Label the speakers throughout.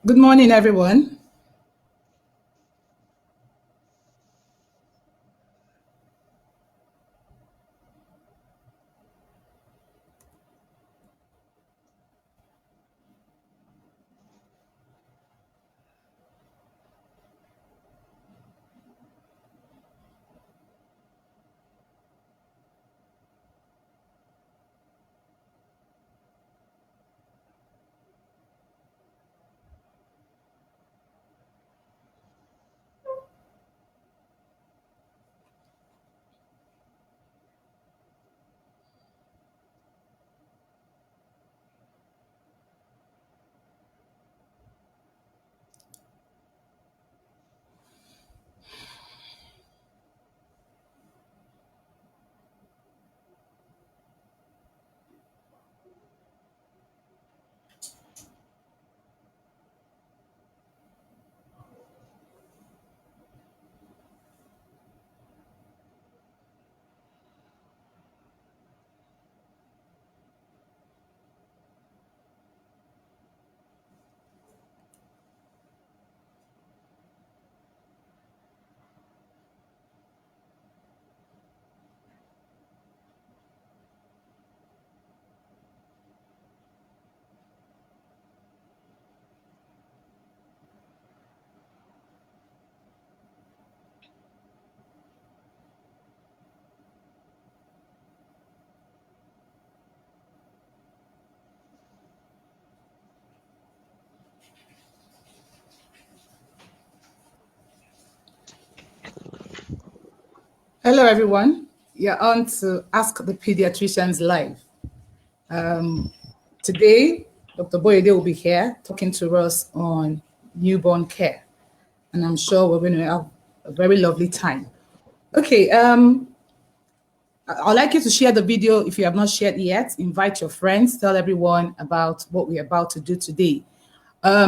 Speaker 1: Good morning, everyone. Hello, everyone. You're on to Ask the Pediatricians Live. Today, Dr. Boyede will be here talking to us on newborn care, and I'm sure we're going to have a very lovely time. Okay, I'd like you to share the video if you have not shared yet. Invite your friends, tell everyone about what we're about to do today.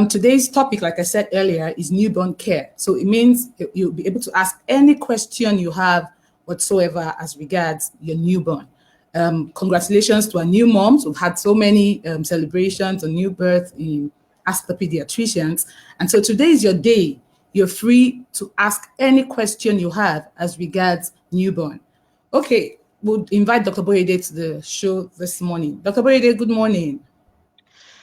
Speaker 1: Today's topic, like I said earlier, is newborn care. So it means you'll be able to ask any question you have whatsoever as regards your newborn. Congratulations to our new moms. We've had so many celebrations on new birth in Ask the Pediatricians. And so today is your day. You're free to ask any question you have as regards newborn. Okay, we'll invite Dr. Boyede to the show this morning. Dr. Boyede, good morning.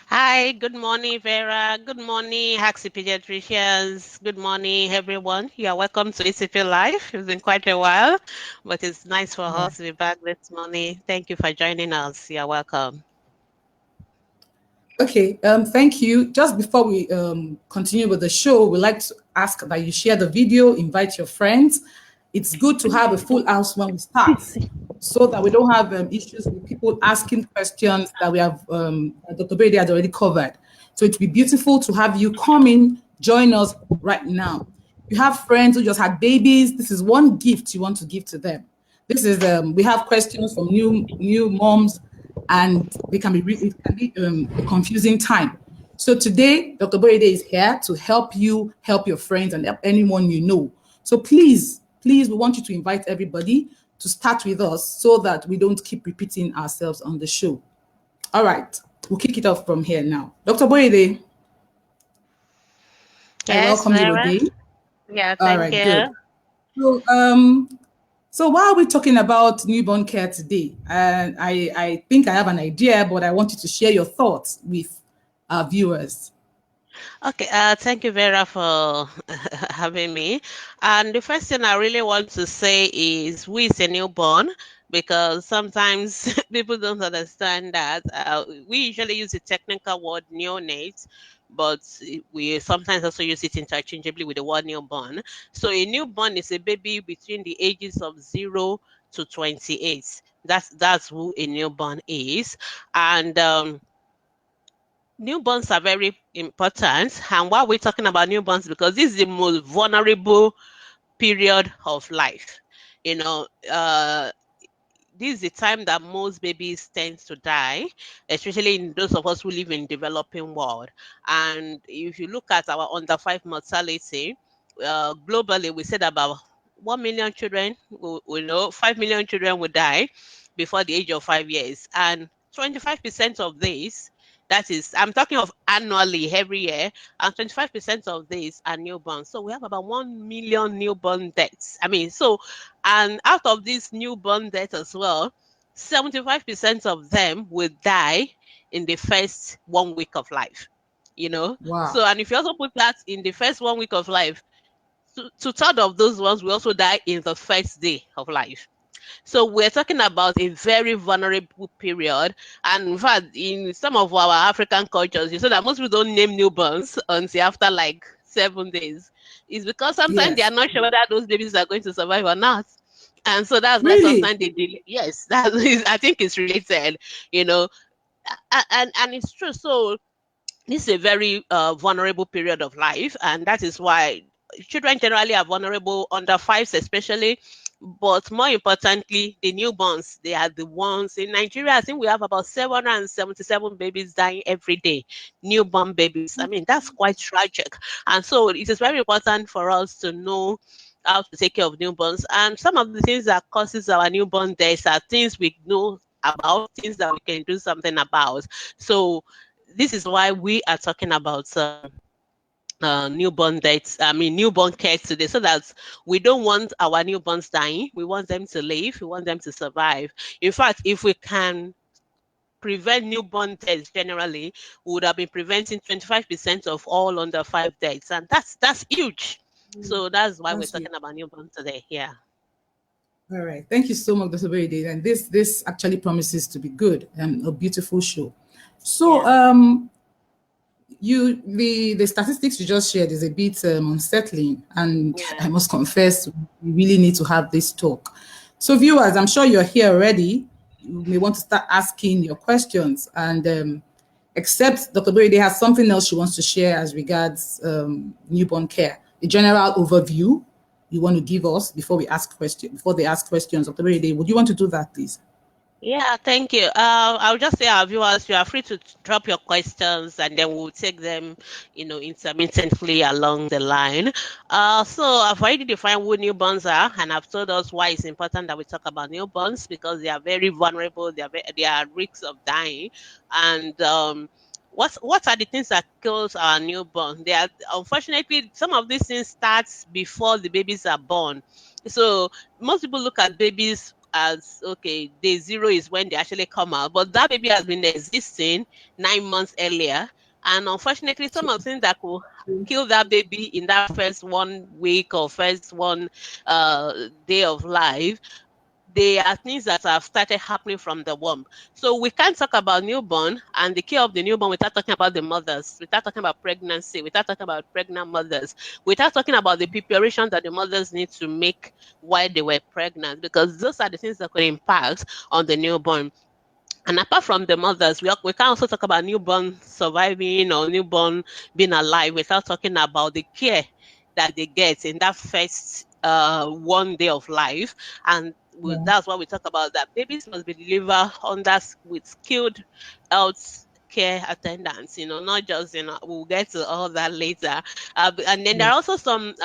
Speaker 2: Hi, good morning, Vera. Good morning, Haxi Pediatricians. Good morning, everyone. You are welcome to ECP Live. It's been quite a while, but it's nice for
Speaker 1: Yeah.
Speaker 2: us to be back this morning. Thank you for joining us. You are welcome.
Speaker 1: Okay, thank you. Just before we continue with the show, we'd like to ask that you share the video, invite your friends. It's good to have a full house when we start so that we don't have issues with people asking questions that we have, that Dr. Brady had already covered. So it'd be beautiful to have you come in, join us right now. You have friends who just had babies. This is one gift you want to give to them. This is we have questions from new moms, and it can be a confusing time. So today, Dr. Boyede is here to help you, help your friends, and help anyone you know. So please, we want you to invite everybody to start with us so that we don't keep repeating ourselves on the show. All right, we'll kick it off from here now. Dr. Boyede, I
Speaker 2: Yes,
Speaker 1: welcome you
Speaker 2: Vera.
Speaker 1: again.
Speaker 2: Yeah,
Speaker 1: All
Speaker 2: thank
Speaker 1: right, good.
Speaker 2: you.
Speaker 1: So, so why are we talking about newborn care today? And I think I have an idea, but I want you to share your thoughts with our viewers.
Speaker 2: Okay, thank you, Vera, for having me. And the first thing I really want to say is who is a newborn? Because sometimes people don't understand that. We usually use the technical word neonate, but we sometimes also use it interchangeably with the word newborn. So a newborn is a baby between the ages of 0 to 28. That's who a newborn is. And newborns are very important. And why we're talking about newborns, because this is the most vulnerable period of life. You know, this is the time that most babies tend to die, especially in those of us who live in developing world. And if you look at our under five mortality, globally, we said about 1 million children, we know 5 million children will die before the age of 5 years, and 25% of these That is, I'm talking of annually every year, and 25% of these are newborns. So we have about 1 million newborn deaths. I mean, so, and out of these newborn deaths as well, 75% of them will die in the first 1 week of life. You know,
Speaker 1: Wow.
Speaker 2: so and if you also put that in the first 1 week of life, two-thirds of those ones will also die in the first day of life. So we're talking about a very vulnerable period. And in fact, in some of our African cultures, you saw that most people don't name newborns until after like 7 days. It's because sometimes they are
Speaker 1: Yes.
Speaker 2: not sure whether those babies are going to survive or not. And so that's why
Speaker 1: Really?
Speaker 2: sometimes they delay. Yes, that is, I think it's related, you know, and it's true. So this is a very vulnerable period of life, and that is why children generally are vulnerable under fives, especially. But more importantly, the newborns, they are the ones in Nigeria. I think we have about 777 babies dying every day, newborn babies. I mean, that's quite tragic. And so it is very important for us to know how to take care of newborns. And some of the things that causes our newborn deaths are things we know about, things that we can do something about. So this is why we are talking about newborn deaths. I mean, newborn care today, so that we don't want our newborns dying. We want them to live. We want them to survive. In fact, if we can prevent newborn deaths generally, we would have been preventing 25% of all under five deaths, and that's huge. So that's why we're
Speaker 1: That's you.
Speaker 2: talking about newborn today. Yeah.
Speaker 1: All right. Thank you so much, Dr. Beride. And this actually promises to be good and a beautiful show. So
Speaker 2: Yeah.
Speaker 1: the statistics you just shared is a bit unsettling, and I
Speaker 2: Yeah.
Speaker 1: must confess we really need to have this talk. So viewers, I'm sure you're here already. You may want to start asking your questions, and except Dr. Beride has something else she wants to share as regards newborn care, a general overview you want to give us before we ask questions, before they ask questions. Dr. Beride, would you want to do that, please?
Speaker 2: Yeah, thank you. I'll just say our viewers, you are free to drop your questions and then we'll take them, intermittently along the line. So I've already defined who newborns are, and I've told us why it's important that we talk about newborns because they are very vulnerable. They are at risks of dying, and what are the things that kills our newborn? They are unfortunately some of these things starts before the babies are born. So most people look at babies as okay, day zero is when they actually come out, but that baby has been existing 9 months earlier. And unfortunately, some of the things that could kill that baby in that first 1 week or first one day of life, they are things that have started happening from the womb. So we can't talk about newborn and the care of the newborn without talking about the mothers, without talking about pregnancy, without talking about pregnant mothers, without talking about the preparation that the mothers need to make while they were pregnant, because those are the things that could impact on the newborn. And apart from the mothers, we can also talk about newborn surviving or newborn being alive without talking about the care that they get in that first 1 day of life. And
Speaker 1: Yeah.
Speaker 2: that's why we talk about that babies must be delivered under with skilled health care attendants, not just, we'll get to all that later. And then there
Speaker 1: Yeah.
Speaker 2: are also some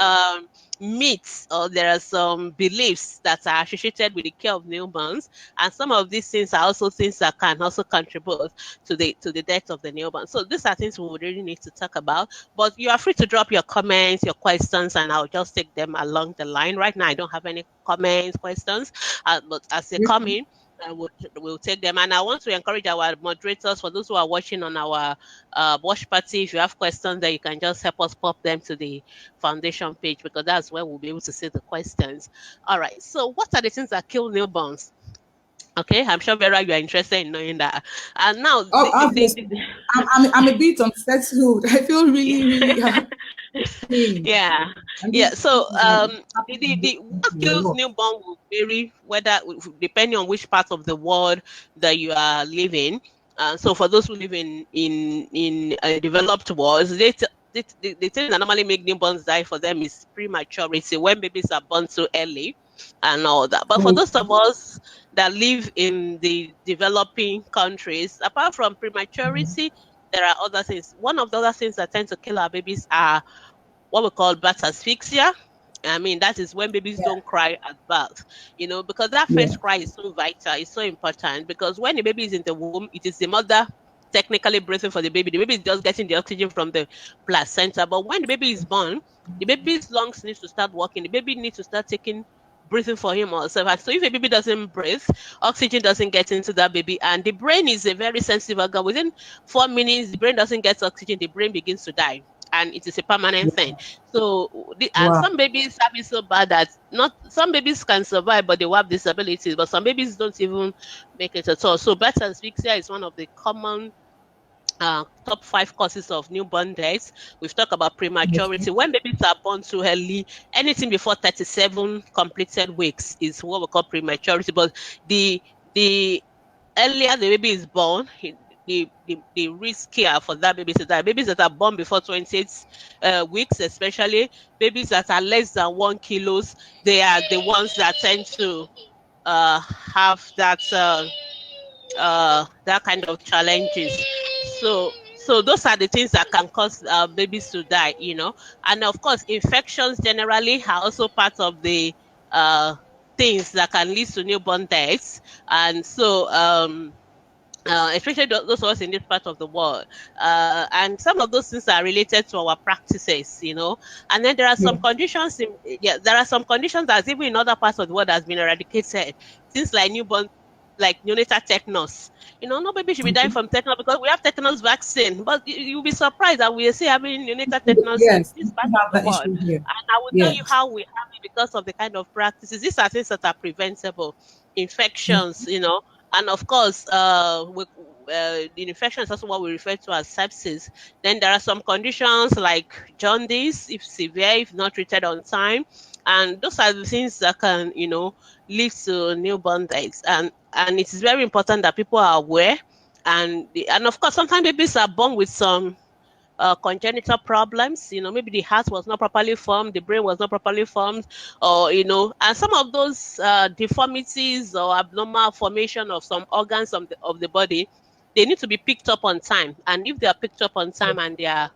Speaker 2: myths, or there are some beliefs that are associated with the care of newborns, and some of these things are also things that can also contribute to the death of the newborn. So these are things we would really need to talk about. But you are free to drop your comments, your questions, and I'll just take them along the line. Right now, I don't have any comments, questions, but as they come in, we'll take them. And I want to encourage our moderators, for those who are watching on our watch party, if you have questions, that you can just help us pop them to the foundation page, because that's where we'll be able to see the questions. All right. So, what are the things that kill newborns? Okay, I'm sure Vera, you are interested in knowing that. And now,
Speaker 1: Oh, obviously. I'm a bit unsettled. I feel really, really pain.
Speaker 2: yeah,
Speaker 1: And
Speaker 2: yeah.
Speaker 1: this
Speaker 2: So,
Speaker 1: is like
Speaker 2: the what
Speaker 1: happening a
Speaker 2: kills
Speaker 1: lot.
Speaker 2: newborn will vary whether depending on which part of the world that you are living. So, for those who live in developed worlds, the thing that normally make newborns die for them is prematurity, when babies are born so early and all that. But for
Speaker 1: So,
Speaker 2: those of us that live in the developing countries, apart from prematurity, there are other things. One of the other things that tend to kill our babies are what we call birth asphyxia. I mean, that is when babies
Speaker 1: yeah,
Speaker 2: don't cry at birth, because that
Speaker 1: yeah,
Speaker 2: first cry is so vital, it's so important, because when the baby is in the womb, it is the mother technically breathing for the baby. The baby is just getting the oxygen from the placenta. But when the baby is born, the baby's lungs need to start working. The baby needs to start taking breathing for him or herself. And so if a baby doesn't breathe, oxygen doesn't get into that baby. And the brain is a very sensitive organ. Within 4 minutes, the brain doesn't get oxygen, the brain begins to die. And it is a permanent thing. So, and
Speaker 1: Wow.
Speaker 2: some babies have it so bad that not some babies can survive, but they will have disabilities. But some babies don't even make it at all. So, birth asphyxia is one of the common top 5 causes of newborn deaths. We've talked about
Speaker 1: Okay.
Speaker 2: prematurity. When babies are born too early, anything before 37 completed weeks is what we call prematurity. But the earlier the baby is born, the riskier for that baby to die. Babies that are born before 28 weeks, especially babies that are less than 1 kilos, they are the ones that tend to have that kind of challenges. So those are the things that can cause babies to die, and of course infections generally are also part of the uh things that can lead to newborn deaths. And so especially those of us in this part of the world. And some of those things are related to our practices, And then there are
Speaker 1: Yeah.
Speaker 2: some conditions, there are some conditions that even in other parts of the world has been eradicated. Things like newborn, like neonatal tetanus. No baby should be dying
Speaker 1: Okay.
Speaker 2: from tetanus because we have tetanus vaccine. But you'll be surprised that we are still having neonatal tetanus in
Speaker 1: Yes,
Speaker 2: this
Speaker 1: we
Speaker 2: part
Speaker 1: do
Speaker 2: of
Speaker 1: have
Speaker 2: the
Speaker 1: that
Speaker 2: world.
Speaker 1: issue here.
Speaker 2: And I will tell you
Speaker 1: Yes.
Speaker 2: how we have it because of the kind of practices. These are things that are preventable. Infections, and of course, the infection is also what we refer to as sepsis. Then there are some conditions like jaundice, if severe, if not treated on time, and those are the things that can, lead to newborn deaths. And it is very important that people are aware. And of course, sometimes babies are born with some congenital problems. Maybe the heart was not properly formed, the brain was not properly formed, or and some of those deformities or abnormal formation of some organs of the body, they need to be picked up on time. And if they are picked up on time and they are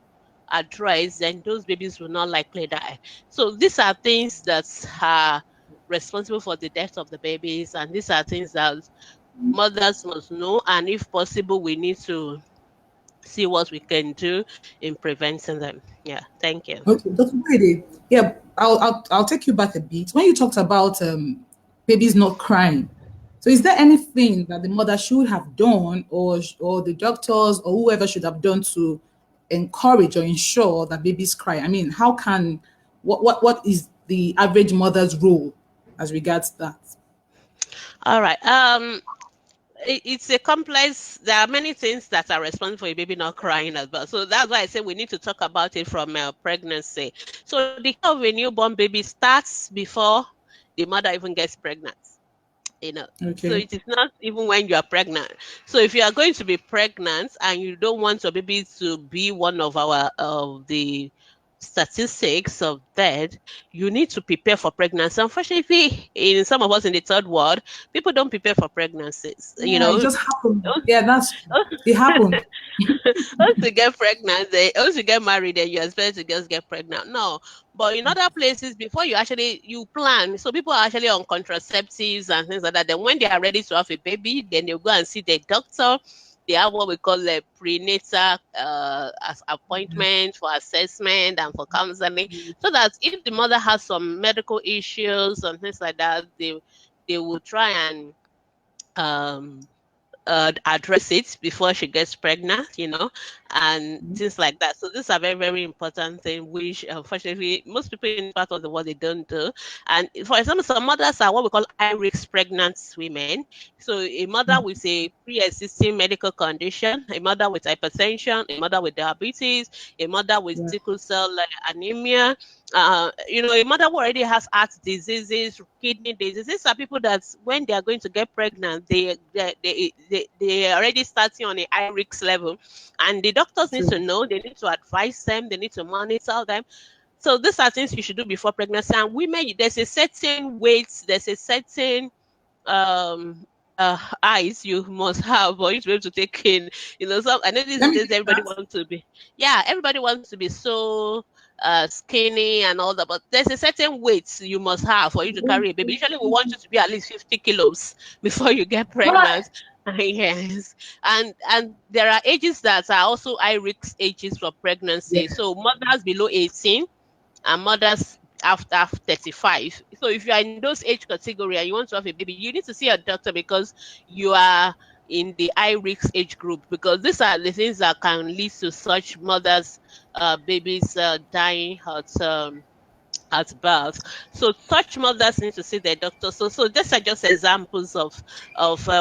Speaker 2: addressed, then those babies will not likely die. So these are things that are responsible for the death of the babies, and these are things that mothers must know. And if possible, we need to see what we can do in preventing them. Yeah, thank you.
Speaker 1: Okay, Dr. Brady. Yeah, I'll take you back a bit. When you talked about babies not crying, so is there anything that the mother should have done, or the doctors or whoever should have done to encourage or ensure that babies cry? I mean, how can what is the average mother's role as regards that?
Speaker 2: All right. It's a complex. There are many things that are responsible for a baby not crying as well. So that's why I say we need to talk about it from pregnancy. So the care of a newborn baby starts before the mother even gets pregnant. So
Speaker 1: Okay.
Speaker 2: it is not even when you are pregnant. So if you are going to be pregnant and you don't want your baby to be one of the statistics of death, you need to prepare for pregnancy. Unfortunately, in some of us in the third world, people don't prepare for pregnancies.
Speaker 1: Yeah, it just happened. Yeah, that's it happened.
Speaker 2: Once you get pregnant, once you get married, then you expect to just get pregnant. No, but in other places, before you plan. So people are actually on contraceptives and things like that. Then when they are ready to have a baby, then they'll go and see the doctor. They have what we call a prenatal appointment for assessment and for counseling, so that if the mother has some medical issues and things like that, they will try and um address it before she gets pregnant, and things like that. So these are very, very important things, which unfortunately most people in part of the world they don't do. And for example, some mothers are what we call high risk pregnant women. So a mother with a pre-existing medical condition, a mother with hypertension, a mother with diabetes, a mother with
Speaker 1: Yeah.
Speaker 2: sickle cell anemia, a mother who already has heart diseases, kidney diseases. These are people that when they are going to get pregnant, they are already starting on a high risk level, and the doctors need
Speaker 1: True.
Speaker 2: to know. They need to advise them. They need to monitor them. So these are things you should do before pregnancy. And women, there's a certain weight, there's a certain um eyes you must have for you to be able to take in. Some I know
Speaker 1: Let
Speaker 2: these
Speaker 1: me
Speaker 2: days
Speaker 1: get
Speaker 2: everybody
Speaker 1: that.
Speaker 2: wants to be, yeah, everybody wants to be so skinny and all that, but there's a certain weight you must have for you to carry a baby. Usually we want you to be at least 50 kilos before you get
Speaker 1: Well,
Speaker 2: pregnant. Yes, and there are ages that are also high risk ages for
Speaker 1: Yeah.
Speaker 2: pregnancy. So mothers below 18 and mothers after 35. So if you are in those age category and you want to have a baby, you need to see a doctor because you are in the high risk age group, because these are the things that can lead to such mothers, babies dying at birth. So such mothers need to see their doctor. So these are just examples of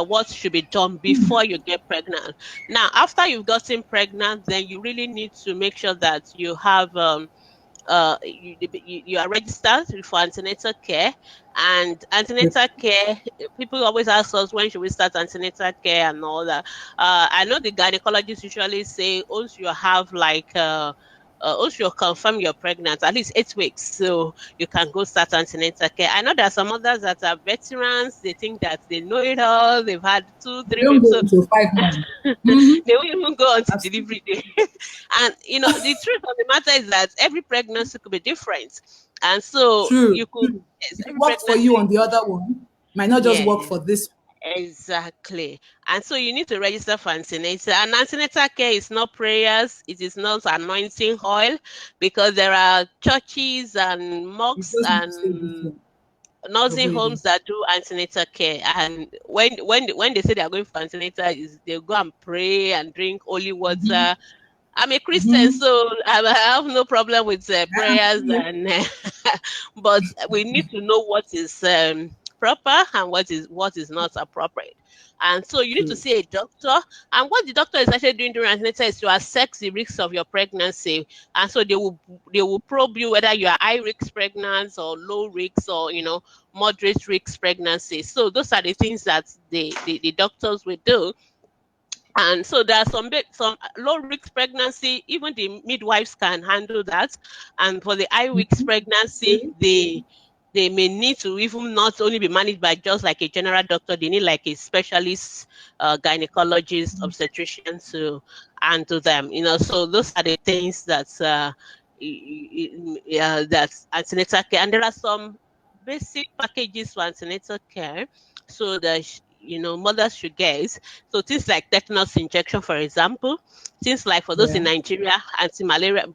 Speaker 2: what should be done before you get pregnant. Now, after you've gotten pregnant, then you really need to make sure that you have you are registered for antenatal care. And antenatal care, people always ask us, when should we start antenatal care and all that. I know the gynecologists usually say once you have once you confirm you're pregnant, at least 8 weeks, so you can go start antenatal care. I know there are some others that are veterans. They think that they know it all. They've had two,
Speaker 1: They
Speaker 2: three
Speaker 1: don't
Speaker 2: babies,
Speaker 1: go
Speaker 2: so
Speaker 1: into 5 months.
Speaker 2: they won't even go on to
Speaker 1: That's
Speaker 2: delivery day. And the truth of the matter is that every pregnancy could be different. And so
Speaker 1: true.
Speaker 2: you could, yes,
Speaker 1: It
Speaker 2: every
Speaker 1: worked for you on
Speaker 2: pregnancy,
Speaker 1: the other one. Might not just work
Speaker 2: yes,
Speaker 1: for this.
Speaker 2: exactly. And so you need to register for antenatal. And antenatal care is not prayers, it is not anointing oil, because there are churches and
Speaker 1: You
Speaker 2: mosques
Speaker 1: just need to stay
Speaker 2: and
Speaker 1: different. Your
Speaker 2: nursing
Speaker 1: baby.
Speaker 2: homes that do antenatal care. And when they say they are going for antenatal, is they go and pray and drink holy water. I'm a Christian,
Speaker 1: Mm-hmm.
Speaker 2: so I have no problem with
Speaker 1: I
Speaker 2: prayers,
Speaker 1: understand.
Speaker 2: and but we need to know what is proper and what is not appropriate. And so you need to
Speaker 1: True.
Speaker 2: see a doctor. And what the doctor is actually doing during antenatal is to assess the risks of your pregnancy. And so they will probe you whether you are high risk pregnant or low risk, or moderate risk pregnancy. So those are the things that the doctors will do. And so there are some low risk pregnancy, even the midwives can handle that. And for the high risk pregnancy,
Speaker 1: Okay.
Speaker 2: they may need to even not only be managed by just like a general doctor, they need like a specialist, gynecologist, obstetrician to handle them. So those are the things that antenatal care. And there are some basic packages for antenatal care, so that mothers should get. So things like tetanus injection, for example, things like, for those in
Speaker 1: Yeah.
Speaker 2: Nigeria,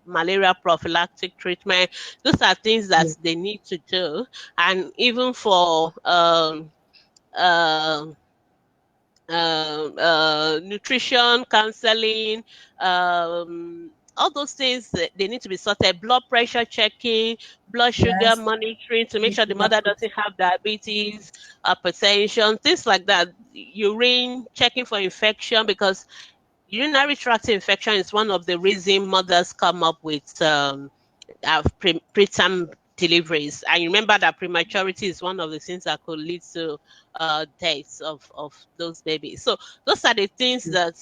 Speaker 2: malaria prophylactic treatment. Those are things that
Speaker 1: Yeah.
Speaker 2: they need to do. And even for uh, nutrition, counseling, all those things, they need to be sorted. Blood pressure checking, blood sugar
Speaker 1: Yes.
Speaker 2: monitoring to make
Speaker 1: Make
Speaker 2: sure the
Speaker 1: sure that
Speaker 2: mother
Speaker 1: fits.
Speaker 2: doesn't have diabetes, hypertension, things like that. Urine checking for infection, because urinary tract infection is one of the reasons mothers come up with preterm deliveries. And you remember that prematurity is one of the things that could lead to deaths of those babies. So those are the things that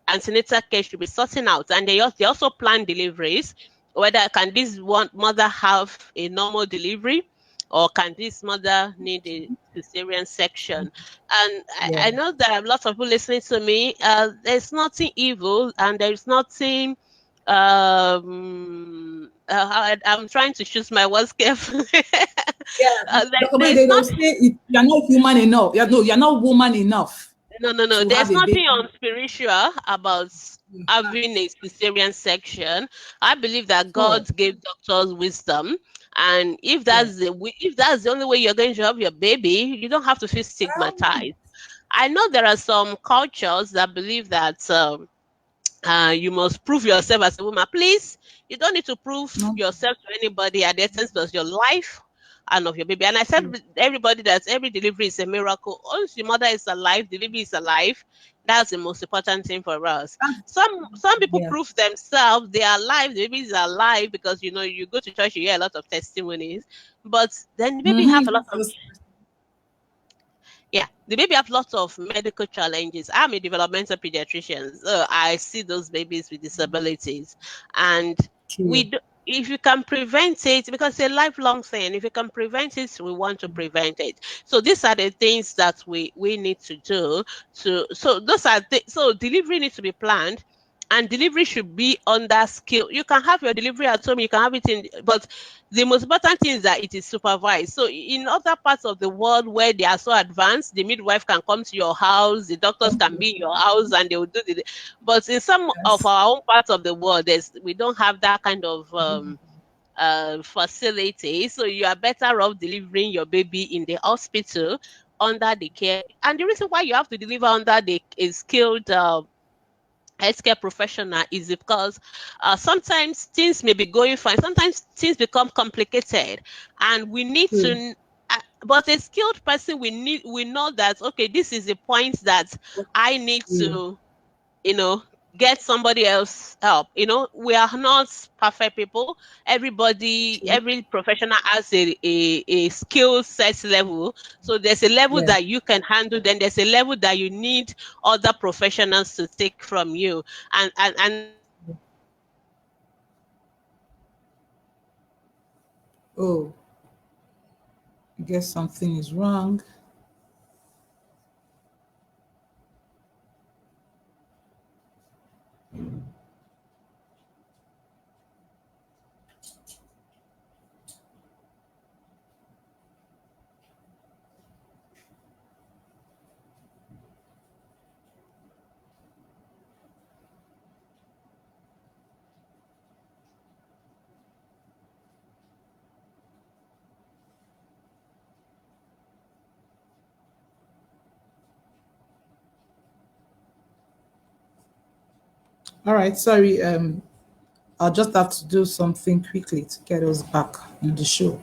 Speaker 2: antenatal care should be sorting out. And they also plan deliveries. Whether can this one mother have a normal delivery, or can this mother need a cesarean section? And I
Speaker 1: Yeah.
Speaker 2: know there are lots of people listening to me. There's nothing evil, and there's nothing I'm trying to choose my words carefully.
Speaker 1: Yeah. Dr. Boy,
Speaker 2: There's
Speaker 1: they'll
Speaker 2: not
Speaker 1: say you're not human enough. No, you're not woman enough
Speaker 2: no,
Speaker 1: to have
Speaker 2: there's
Speaker 1: a
Speaker 2: nothing
Speaker 1: baby.
Speaker 2: unspiritual about having a cesarean section. I believe that
Speaker 1: So,
Speaker 2: God gave doctors wisdom, and
Speaker 1: yeah.
Speaker 2: if that's the only way you're going to have your baby, you don't have to feel
Speaker 1: Um,
Speaker 2: stigmatized. I know there are some cultures that believe that you must prove yourself as a woman. Please, you don't need to prove
Speaker 1: no.
Speaker 2: yourself to anybody. At the essence of your life and of your baby. And I said
Speaker 1: True.
Speaker 2: everybody that every delivery is a miracle. Once your mother is alive, the baby is alive. That's the most important thing for us. Some people
Speaker 1: Yeah.
Speaker 2: prove themselves they are alive, the baby is alive, because you go to church, you hear a lot of testimonies, but then the baby have a lot of, yeah, the baby have lots of medical challenges. I'm a developmental pediatrician, so I see those babies with disabilities, and
Speaker 1: True.
Speaker 2: if you can prevent it, because it's a lifelong thing. If you can prevent it, we want to prevent it. So these are the things that we need to do. So those are so delivery needs to be planned. and delivery should be under skill. You can have your delivery at home, you can have it in, but the most important thing is that it is supervised. So in other parts of the world where they are so advanced, the midwife can come to your house, the doctors can
Speaker 1: Okay.
Speaker 2: be in your house, and they will do the. But in some of
Speaker 1: Yes.
Speaker 2: our own parts of the world, we don't have that kind of facility. So you are better off delivering your baby in the hospital under the care. And the reason why you have to deliver under the a skilled healthcare professional is because sometimes things may be going fine, sometimes things become complicated, and we need
Speaker 1: True.
Speaker 2: to. But a skilled person, we know that okay, this is the point that I need
Speaker 1: True.
Speaker 2: to, you know, get somebody else help. We are not perfect people.
Speaker 1: True.
Speaker 2: Every professional has a skill set level. So there's a level
Speaker 1: Yeah.
Speaker 2: that you can handle, then there's a level that you need other professionals to take from you. And
Speaker 1: Oh, I guess something is wrong. All right. Sorry. I'll just have to do something quickly to get us back on the show.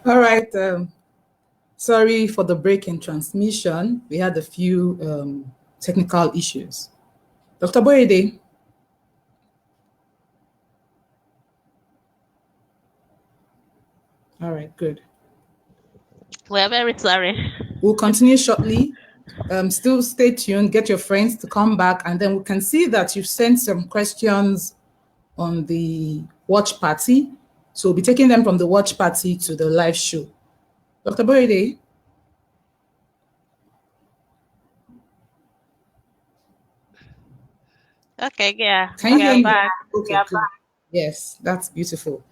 Speaker 1: All right. Sorry for the break in transmission. We had a few technical issues. Dr. Boyede. All right, good.
Speaker 2: We're very sorry.
Speaker 1: We'll continue shortly. Still stay tuned, get your friends to come back, and then we can see that you've sent some questions on the watch party. So we'll be taking them from the watch party to the live show. Dr. Boyede.
Speaker 2: Okay, yeah.
Speaker 1: Can you hear me?
Speaker 2: Back.
Speaker 1: Okay, good. Yes, that's beautiful.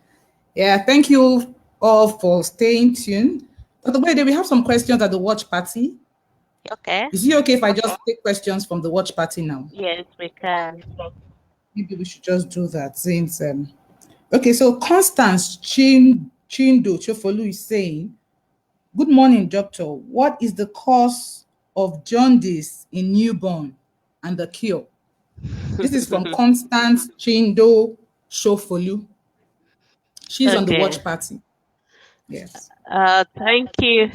Speaker 1: Yeah, thank you all for staying tuned. Dr. Boyede, we have some questions at the watch party.
Speaker 2: Okay.
Speaker 1: Is it okay if I just take questions from the watch party now?
Speaker 2: Yes, we can.
Speaker 1: Maybe we should just do that since okay, so Constance Chindo Chofolu is saying, good morning, doctor. What is the cause of jaundice in newborn and the cure? This is from Constance Chindo Chofolu. She's on the watch party. Yes.
Speaker 2: Thank you.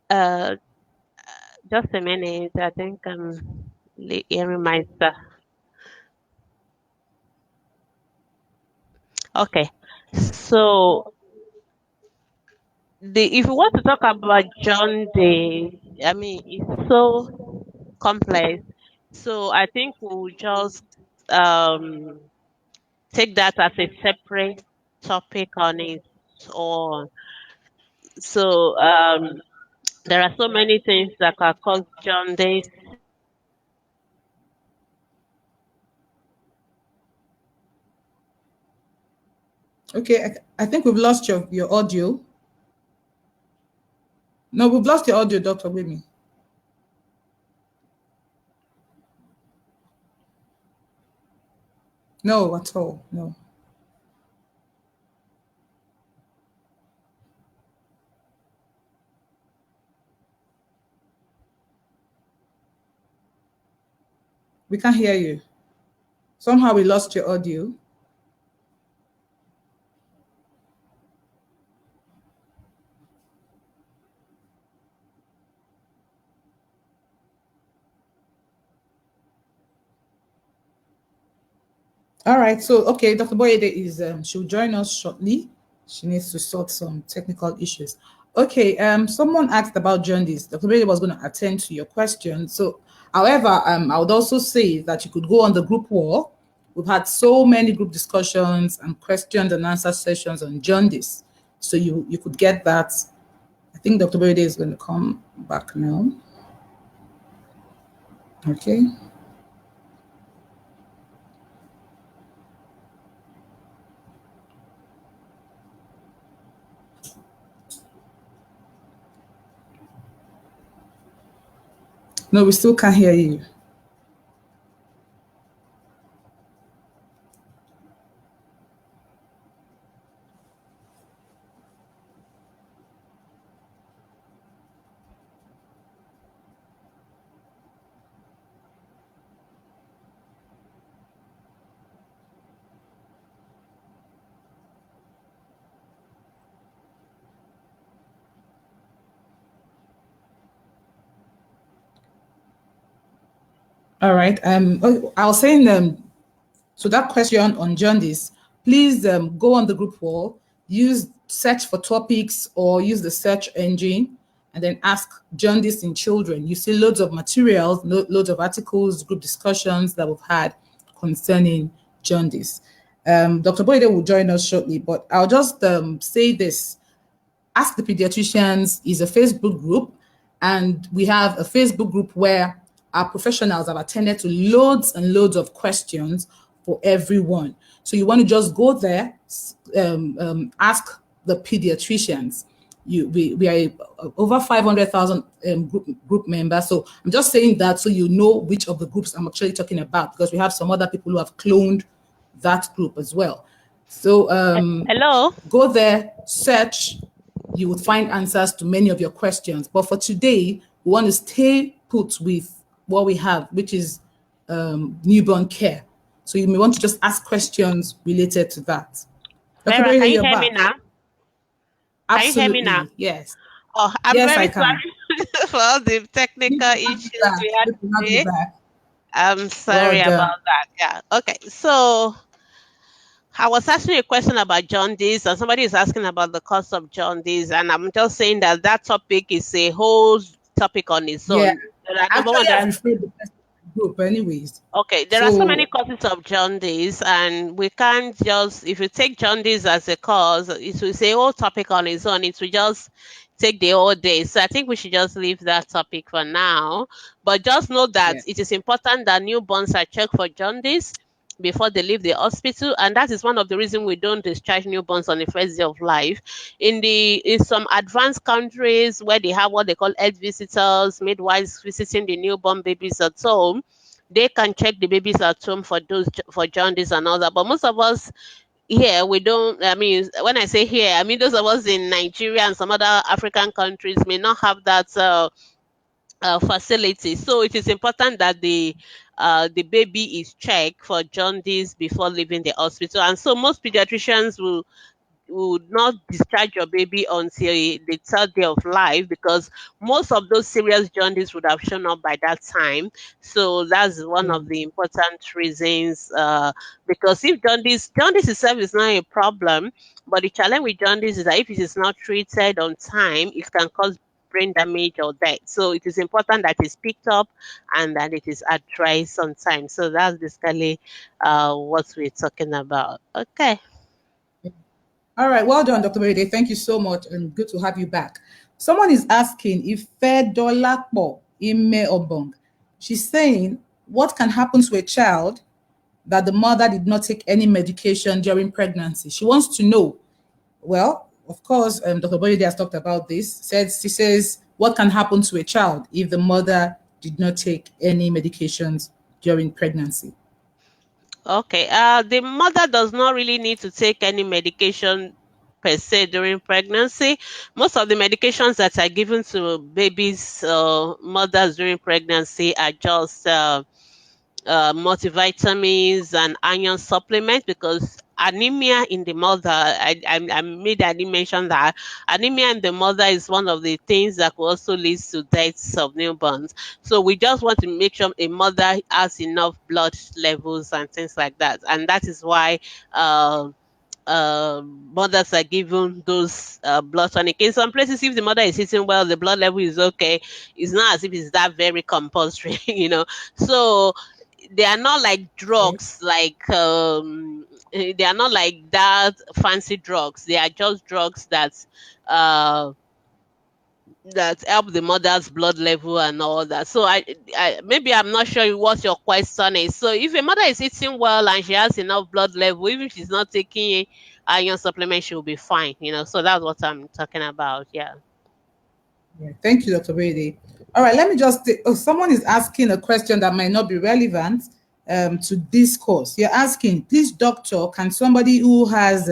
Speaker 2: Uh, just a minute. I think I'm hearing myself. Okay. So if you want to talk about jaundice, I mean, it's so complex. So I think we'll just um take that as a separate topic on its own. So there are so many things that can cause jaundice.
Speaker 1: Okay, I think we've lost your audio. No, we've lost your audio, Dr. Wimi. No, at all. No. We can't hear you. Somehow we lost your audio. All right. So, okay, Dr. Boyede is, she'll join us shortly. She needs to sort some technical issues. Okay. Someone asked about jaundice. Dr. Boyede was going to attend to your question. So, however, I would also say that you could go on the group wall. We've had so many group discussions and questions and answer sessions on jaundice. So you could get that. I think Dr. Boyede is going to come back now. Okay. No, we still can't hear you. All right. I was saying so that question on jaundice, please go on the group wall, use search for topics or use the search engine, and then ask jaundice in children. You see loads of materials, loads of articles, group discussions that we've had concerning jaundice. Dr. Boyede will join us shortly, but I'll just say this. Ask the Pediatricians is a Facebook group, and we have a Facebook group where our professionals have attended to loads and loads of questions for everyone. So you want to just go there, ask the pediatricians. We are over 500,000 group members. So I'm just saying that so you know which of the groups I'm actually talking about, because we have some other people who have cloned that group as well. So
Speaker 2: Hello.
Speaker 1: go there, search. You would find answers to many of your questions. But for today, we want to stay put with what we have, which is newborn care. So you may want to just ask questions related to that. Dr.
Speaker 2: Vera,
Speaker 1: Boyede,
Speaker 2: can you
Speaker 1: you're
Speaker 2: hear me
Speaker 1: back.
Speaker 2: now? Can you hear me now?
Speaker 1: Absolutely. Yes.
Speaker 2: Oh, I'm
Speaker 1: Yes,
Speaker 2: very
Speaker 1: I can.
Speaker 2: sorry for all the technical
Speaker 1: Good to have you
Speaker 2: issues
Speaker 1: back.
Speaker 2: we had
Speaker 1: Good to have you
Speaker 2: today.
Speaker 1: back.
Speaker 2: I'm
Speaker 1: Well
Speaker 2: sorry
Speaker 1: done.
Speaker 2: about that. Yeah. Okay. So I was asking a question about jaundice, and somebody is asking about the cause of jaundice, and I'm just saying that that topic is a whole topic on its
Speaker 1: Yeah.
Speaker 2: own. Number one,
Speaker 1: Actually, I've referred the person to the group anyways.
Speaker 2: okay, there are so many
Speaker 1: So
Speaker 2: causes of jaundice, and we can't just, if you take jaundice as a cause, it will say whole topic on its own. It will just take the whole day. So I think we should just leave that topic for now. But just know that
Speaker 1: yeah.
Speaker 2: it is important that newborns are checked for jaundice before they leave the hospital, and that is one of the reasons we don't discharge newborns on the first day of life. In some advanced countries where they have what they call health visitors, midwives visiting the newborn babies at home, they can check the babies at home for those for jaundice and all that. But most of us here, we don't. I mean, when I say here, I mean those of us in Nigeria and some other African countries may not have that facility. So it is important that the baby is checked for jaundice before leaving the hospital. And so most pediatricians will would not discharge your baby until the third day of life, because most of those serious jaundice would have shown up by that time. So that's one
Speaker 1: Yeah.
Speaker 2: of the important reasons. Because if jaundice itself is not a problem, but the challenge with jaundice is that if it is not treated on time, it can cause brain damage or death. So it is important that it's picked up and that it is addressed on time. So that's basically what we're talking about. Okay.
Speaker 1: All right. Well done, Dr. Meride. Thank you so much and good to have you back. Someone is asking if Fedolapo Ime Obong. She's saying, what can happen to a child that the mother did not take any medication during pregnancy? She wants to know. Well, of course, Dr. Boyede has talked about this. She says, what can happen to a child if the mother did not take any medications during pregnancy?
Speaker 2: Okay. The mother does not really need to take any medication per se during pregnancy. Most of the medications that are given to babies, mothers during pregnancy are just multivitamins and iron supplements, because anemia in the mother, I made I didn't mention that anemia in the mother is one of the things that will also lead to deaths of newborns. So we just want to make sure a mother has enough blood levels and things like that, and that is why mothers are given those blood tonic. In some places, if the mother is eating well, the blood level is okay. It's not as if it's that very compulsory, So they are not like
Speaker 1: Okay.
Speaker 2: drugs, like they are not like that fancy drugs. They are just drugs uh that help the mother's blood level and all that. So I maybe I'm not sure what your question is. So if a mother is eating well and she has enough blood level, even if she's not taking iron supplement, she'll be fine. So that's what I'm talking about. Yeah.
Speaker 1: Yeah, thank you, Dr. Brady. All right, let me just. Someone is asking a question that might not be relevant to this course. You're asking, please, doctor, can somebody who has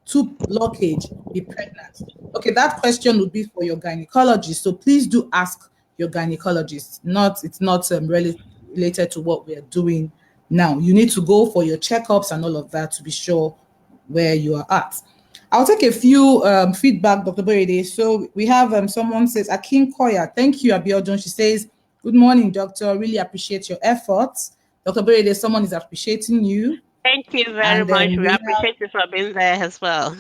Speaker 1: tube blockage be pregnant? Okay, that question would be for your gynecologist. So please do ask your gynecologist. It's not really related to what we are doing now. You need to go for your checkups and all of that to be sure where you are at. I'll take a few feedback, Dr. Borede. So we have someone says, Akin Koya, thank you, Abiodun. She says, good morning, doctor. Really appreciate your efforts. Dr. Borede, someone is appreciating you.
Speaker 2: Thank you very
Speaker 1: And
Speaker 2: much.
Speaker 1: then
Speaker 2: We
Speaker 1: we have,
Speaker 2: appreciate you for being there as well.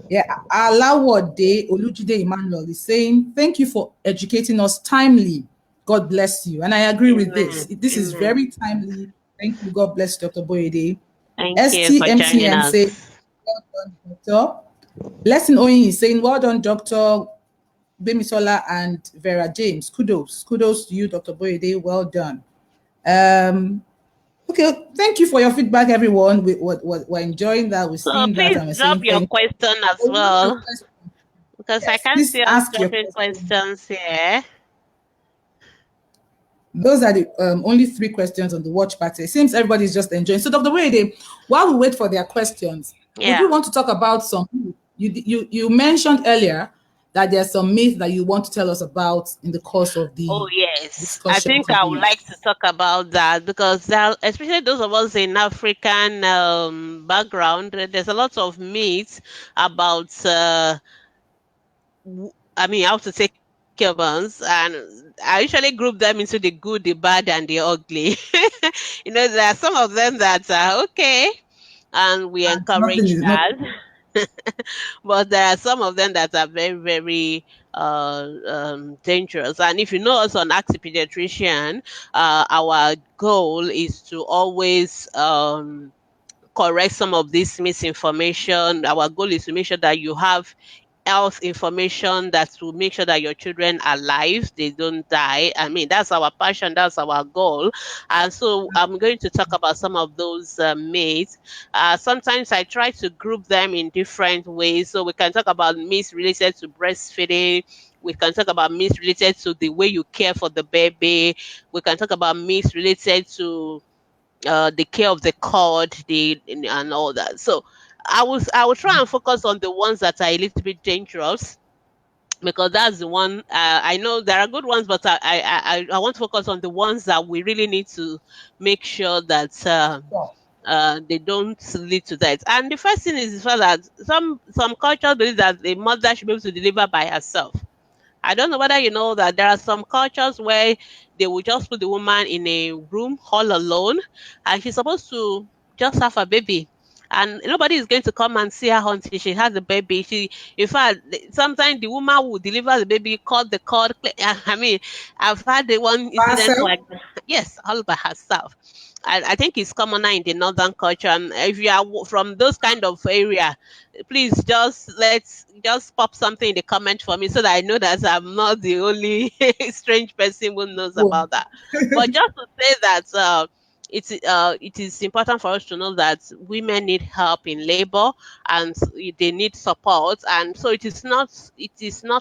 Speaker 1: yeah, Alawode Olujide Emmanuel is saying, thank you for educating us timely. God bless you. And I agree with this.
Speaker 2: Amen.
Speaker 1: This is
Speaker 2: Amen.
Speaker 1: very timely. Thank you. God bless Dr. Boyede.
Speaker 2: Thank you for joining
Speaker 1: STMTM says,
Speaker 2: us.
Speaker 1: well done, doctor. Blessing Oyin is saying, well done, Dr. Bemisola and Vera James. Kudos. Kudos to you, Dr. Boyede. Well done. Okay, thank you for your feedback, everyone. We're enjoying that. We're
Speaker 2: So
Speaker 1: seeing that
Speaker 2: please
Speaker 1: and we're
Speaker 2: drop
Speaker 1: saying
Speaker 2: your
Speaker 1: thank you.
Speaker 2: question as
Speaker 1: So what's your
Speaker 2: well,
Speaker 1: question?
Speaker 2: because I
Speaker 1: Yes,
Speaker 2: can't
Speaker 1: please
Speaker 2: see us
Speaker 1: ask your
Speaker 2: dropping
Speaker 1: question.
Speaker 2: questions here.
Speaker 1: Those are the only three questions on the watch party. It seems everybody's just enjoying. So, Dr. Boyede, while we wait for their questions, would
Speaker 2: Yeah.
Speaker 1: you want to talk about some? You mentioned earlier that there's some myth that you want to tell us about in the course of
Speaker 2: Oh
Speaker 1: the
Speaker 2: yes, I
Speaker 1: discussion
Speaker 2: think I would
Speaker 1: today.
Speaker 2: like to talk about that because especially those of us in African background, there's a lot of myths about I mean, how to take care of us, and I usually group them into the good, the bad, and the ugly. There are some of them that are okay, and we
Speaker 1: And nothing
Speaker 2: encourage
Speaker 1: is not
Speaker 2: that. But there are some of them that are very, very dangerous. And if you know us on Ask the Pediatrician, our goal is to always correct some of this misinformation. Our goal is to make sure that you have health information that will make sure that your children are alive, they don't die. I mean, that's our passion, that's our goal. And so I'm going to talk about some of those myths. Sometimes I try to group them in different ways. So we can talk about myths related to breastfeeding. We can talk about myths related to the way you care for the baby. We can talk about myths related to the care of the cord, and all that. So I will try and focus on the ones that are a little bit dangerous because that's the one I know there are good ones, but I want to focus on the ones that we really need to make sure that
Speaker 1: sure.
Speaker 2: they don't lead to that. And the first thing is the fact that some cultures believe that the mother should be able to deliver by herself. I don't know whether you know that there are some cultures where they will just put the woman in a room all alone and she's supposed to just have a baby. And nobody is going to come and see her until she has the baby. In fact, sometimes the woman will deliver the baby, cut the cord. I mean, I've had the one
Speaker 1: By
Speaker 2: incident
Speaker 1: herself?
Speaker 2: like that. Yes, all by herself. I think it's commoner in the northern culture. And if you are from those kind of area, please just pop something in the comment for me so that I know that I'm not the only strange person who knows
Speaker 1: Oh,
Speaker 2: about that. But just to say that it is important for us to know that women need help in labor and they need support, and so it is not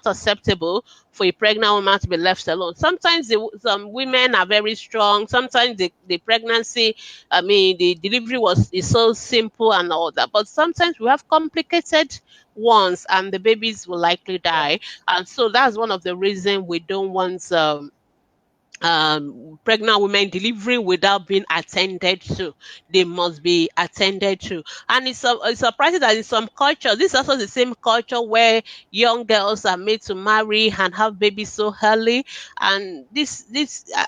Speaker 2: acceptable for a pregnant woman to be left alone. Sometimes some women are very strong. Sometimes the pregnancy, I mean, the delivery is so simple and all that. But sometimes we have complicated ones, and the babies will likely die. And so that's one of the reasons we don't want pregnant women delivering without being attended to. They must be attended to. And it's surprising that in some cultures, this is also the same culture where young girls are made to marry and have babies so early. And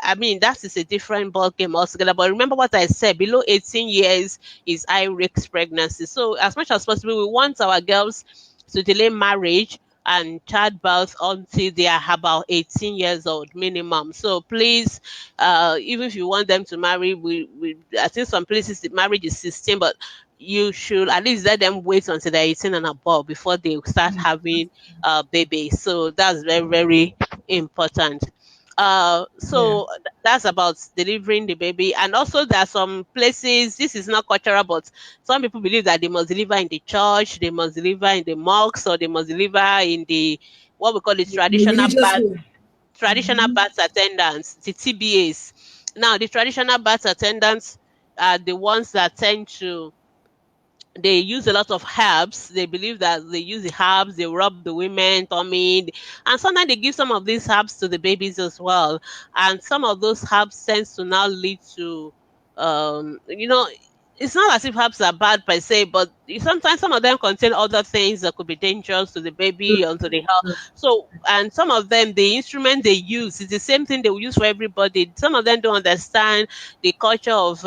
Speaker 2: I mean, that is a different ball game altogether. But remember what I said: below 18 years is high risk pregnancy. So as much as possible, we want our girls to delay marriage and childbirth until they are about 18 years old minimum. So please, even if you want them to marry, I think some places the marriage is 16, but you should at least let them wait until they're 18 and above before they start having babies. So that's very, very important.
Speaker 1: yeah.
Speaker 2: That's about delivering the baby. And also there are some places, this is not cultural, but some people believe that they must deliver in the church, they must deliver in the mosques, or they must deliver in the what we call it
Speaker 1: In a religious way.
Speaker 2: traditional birth attendants, the TBAs. Now the traditional birth attendants are the ones that tend to they use a lot of herbs. They believe that they use the herbs, they rub the women tummy, and sometimes they give some of these herbs to the babies as well. And some of those herbs tends to now lead to, um, you know, it's not as if herbs are bad per se, but sometimes some of them contain other things that could be dangerous to the baby or to the health. So, and some of them, the instrument they use is the same thing they will use for everybody. Some of them don't understand the culture of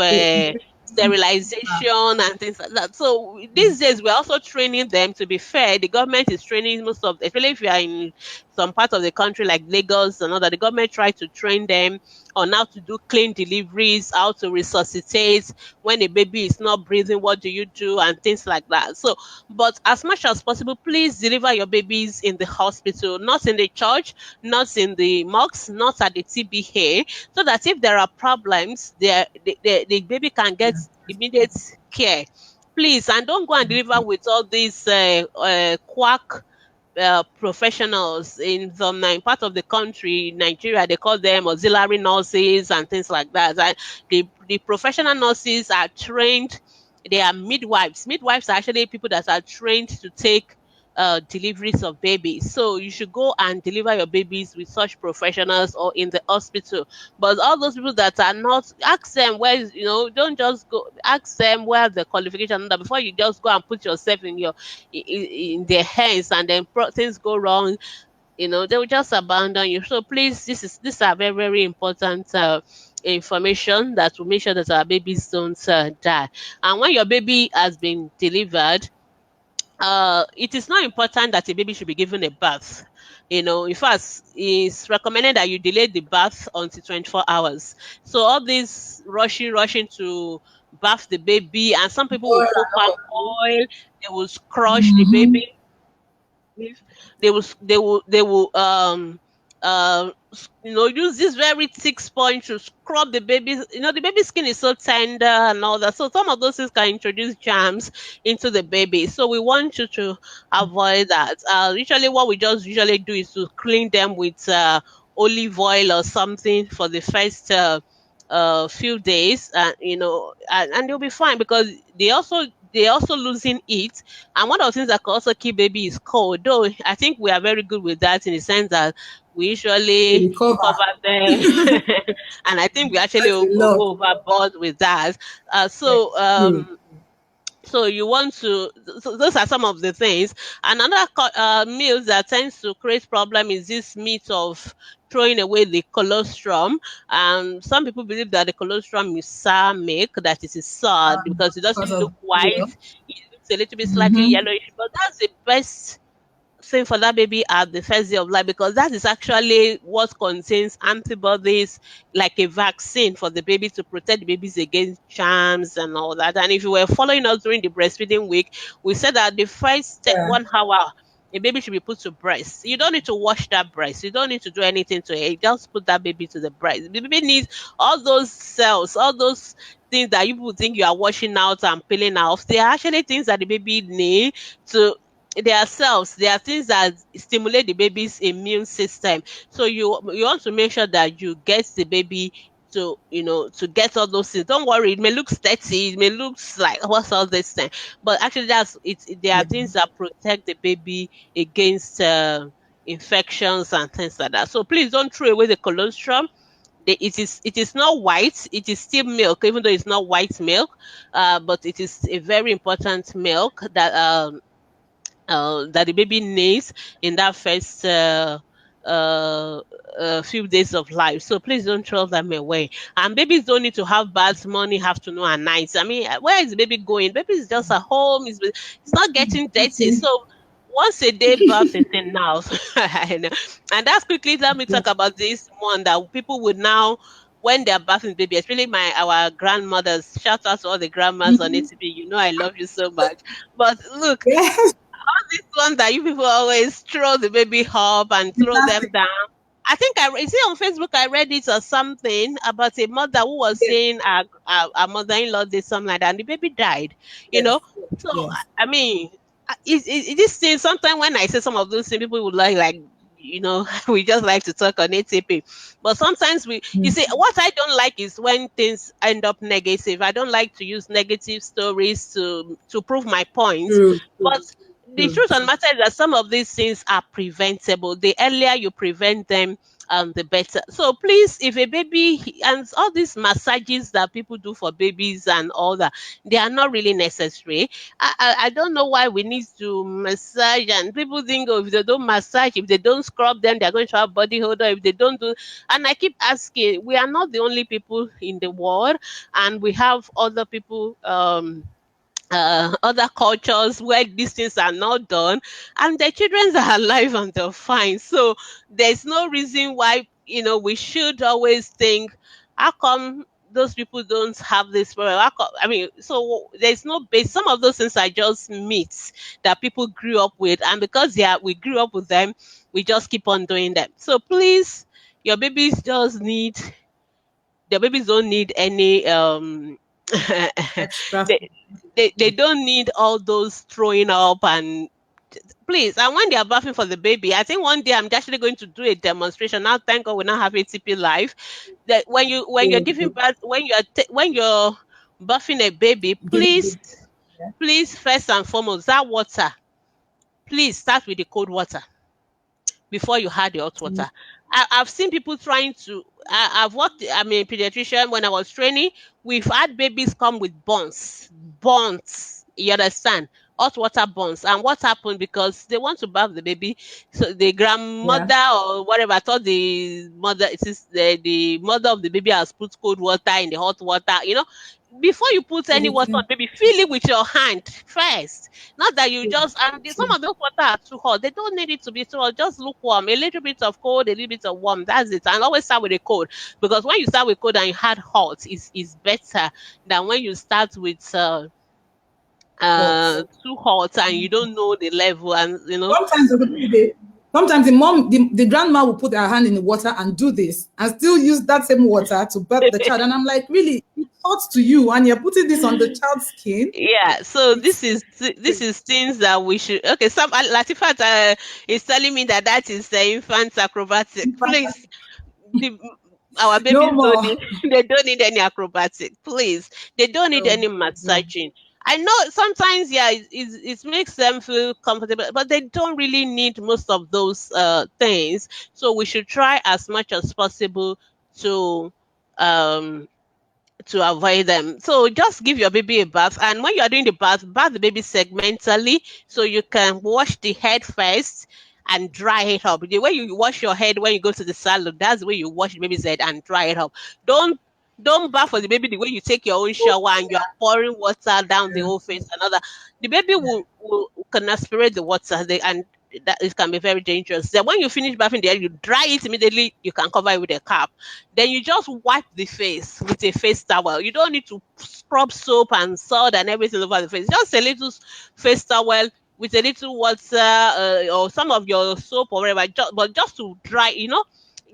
Speaker 2: sterilization and things like that. So these days we're also training them. To be fair, the government is training most of, especially if you are in some part of the country like Lagos and all that, the government try to train them on how to do clean deliveries, how to resuscitate when a baby is not breathing, what do you do, and things like that. So, but as much as possible, please deliver your babies in the hospital, not in the church, not in the mosques, not at the TBA, so that if there are problems, the baby can get immediate care. Please, and don't go and deliver with all these quack professionals in some part of the country, Nigeria. They call them auxiliary nurses and things like that. And the professional nurses are trained. They are midwives. Midwives are actually people that are trained to take deliveries of babies. So you should go and deliver your babies with such professionals or in the hospital. But all those people that are not, ask them where don't just go. Ask them where the qualification are before you just go and put yourself in their hands, and then things go wrong. They will just abandon you. So please, these are very, very important information that will make sure that our babies don't die. And when your baby has been delivered, it is not important that a baby should be given a bath. In fact, it's recommended that you delay the bath until 24 hours. So all this rushing to bath the baby, and some people will
Speaker 1: Oil
Speaker 2: put
Speaker 1: and
Speaker 2: palm
Speaker 1: all.
Speaker 2: oil, they will crush the
Speaker 1: Mm-hmm.
Speaker 2: baby, they will use this very thick sponge to scrub the baby. The baby skin is so tender and all that, so some of those things can introduce germs into the baby. So we want you to avoid that. Usually what we just usually do is to clean them with olive oil or something for the first few days, and they'll be fine, because they also losing heat. And one of the things that can also keep baby is cold. Though I think we are very good with that, in the sense that we
Speaker 1: To
Speaker 2: usually
Speaker 1: recover.
Speaker 2: cover them, and I think we actually
Speaker 1: That's a lot.
Speaker 2: go overboard with that. Uh,
Speaker 1: Yes,
Speaker 2: so
Speaker 1: true.
Speaker 2: um, so you want to. So those are some of the things. Another myth that tends to create problem is this myth of throwing away the colostrum. Some people believe that the colostrum is sour milk, that it is sour because it
Speaker 1: Because
Speaker 2: doesn't look
Speaker 1: of
Speaker 2: white. It looks a little bit slightly
Speaker 1: mm-hmm.
Speaker 2: yellowish, but that's the best thing for that baby at the first day of life, because that is actually what contains antibodies, like a vaccine for the baby, to protect the babies against germs and all that. And if you were following us during the breastfeeding week, we said that the first
Speaker 1: Yeah.
Speaker 2: 1 hour a baby should be put to breast. You don't need to wash that breast. You don't need to do anything to it. Just put that baby to the breast. The baby needs all those cells, all those things that you people think you are washing out and peeling off. They are actually things that the baby need to their cells. They are things that stimulate the baby's immune system. So you want to make sure that you get the baby to get all those things. Don't worry, it may look dirty, it may look like what's all this thing, but actually there are
Speaker 1: Yeah.
Speaker 2: things that protect the baby against infections and things like that. So please don't throw away the colostrum. It is not white. It is still milk, even though it's not white milk. But it is a very important milk that the baby needs in that first uh, few days of life. So please don't throw them away. And babies don't need to have baths morning, afternoon, and night. I mean, where is the baby going? Baby is just at home. It's not getting dirty.
Speaker 1: Okay.
Speaker 2: So once a day bath is enough. And that's quickly, let me talk
Speaker 1: Yes.
Speaker 2: about this one that people would now, when they're bathing baby, especially our grandmothers. Shout out to all the grandmas on
Speaker 1: Mm-hmm.
Speaker 2: ATP. I love you so much. But look,
Speaker 1: Yes.
Speaker 2: this one that you people always throw the baby up and throw them
Speaker 1: Fantastic.
Speaker 2: down. I think is it on Facebook? I read it or something about a mother who was
Speaker 1: Yes.
Speaker 2: saying her mother-in-law did something like that, and the baby died. You know,
Speaker 1: Yes. Yes.
Speaker 2: so
Speaker 1: Yes.
Speaker 2: I mean, this thing. Sometimes when I say some of those things, people would like. We just like to talk on ATP, but sometimes you see,
Speaker 1: Mm.
Speaker 2: what I don't like is when things end up negative. I don't like to use negative stories to prove my point,
Speaker 1: True. True.
Speaker 2: but the
Speaker 1: True.
Speaker 2: truth of the matter is that some of these things are preventable. The earlier you prevent them, the better. So please, if a baby, and all these massages that people do for babies and all that, they are not really necessary. I don't know why we need to massage, and people think, oh, if they don't massage, if they don't scrub them, they're going to have body odor. If they don't do, and I keep asking, we are not the only people in the world, and we have other people. Other cultures where these things are not done, and the children are alive and they're fine. So there's no reason why we should always think, how come those people don't have this problem? I mean, so there's no base. Some of those things are just myths that people grew up with, and because we grew up with them, we just keep on doing them. So please, your babies just need the babies don't need any
Speaker 1: Extra.
Speaker 2: they, they don't need all those throwing up, and please, and when they are bathing for the baby, I think one day I'm actually going to do a demonstration. Now thank God we now have ATP live, that when you're
Speaker 1: Good.
Speaker 2: giving
Speaker 1: Good.
Speaker 2: birth, when you're bathing a baby,
Speaker 1: Give
Speaker 2: please
Speaker 1: it. Yeah.
Speaker 2: please, first and foremost, that water, please start with the cold water before you had the hot water. I've seen people trying to. I've worked. I'm a pediatrician. When I was training, we've had babies come with burns. You understand? Hot water burns. And what happened? Because they want to bath the baby, so the
Speaker 1: Yeah.
Speaker 2: grandmother or whatever thought the mother, it is the mother of the baby has put cold water in the hot water. Before you put any water on baby, fill it with your hand first. Not that you just, and some of those water are too hot. They don't need it to be too hot. Just lukewarm. A little bit of cold, a little bit of warm. That's it. And always start with the cold, because when you start with cold and you had hot, is better than when you start with
Speaker 1: Hot.
Speaker 2: too hot and you don't know the level, and
Speaker 1: Sometimes, sometimes the grandma will put her hand in the water and do this and still use that same water to bathe the child. And I'm like, really, it's hot to you, and you're putting this on the child's skin.
Speaker 2: Yeah, so
Speaker 1: It's
Speaker 2: this is things that we should. Okay, some Latifat is telling me that is the infant acrobatic. Please, the, our
Speaker 1: no
Speaker 2: babies don't
Speaker 1: more.
Speaker 2: need they don't need any acrobatic. Please, they don't need
Speaker 1: No,
Speaker 2: any
Speaker 1: no.
Speaker 2: massaging. I know sometimes, yeah, it makes them feel comfortable, but they don't really need most of those things. So we should try as much as possible to um avoid them. So just give your baby a bath. And when you are doing the bath the baby segmentally, so you can wash the head first and dry it up. The way you wash your head when you go to the salon, that's the way you wash the baby's head and dry it up. Don't don't bath for the baby the way you take your own shower and you are pouring water down the
Speaker 1: Yeah,
Speaker 2: whole face and other. The baby will can aspirate the water, and that it can be very dangerous. Then when you finish bathing the head, you dry it immediately. You can cover it with a cap. Then you just wipe the face with a face towel. You don't need to scrub soap and salt and everything over the face. Just a little face towel with a little water, or some of your soap or whatever, but just to dry,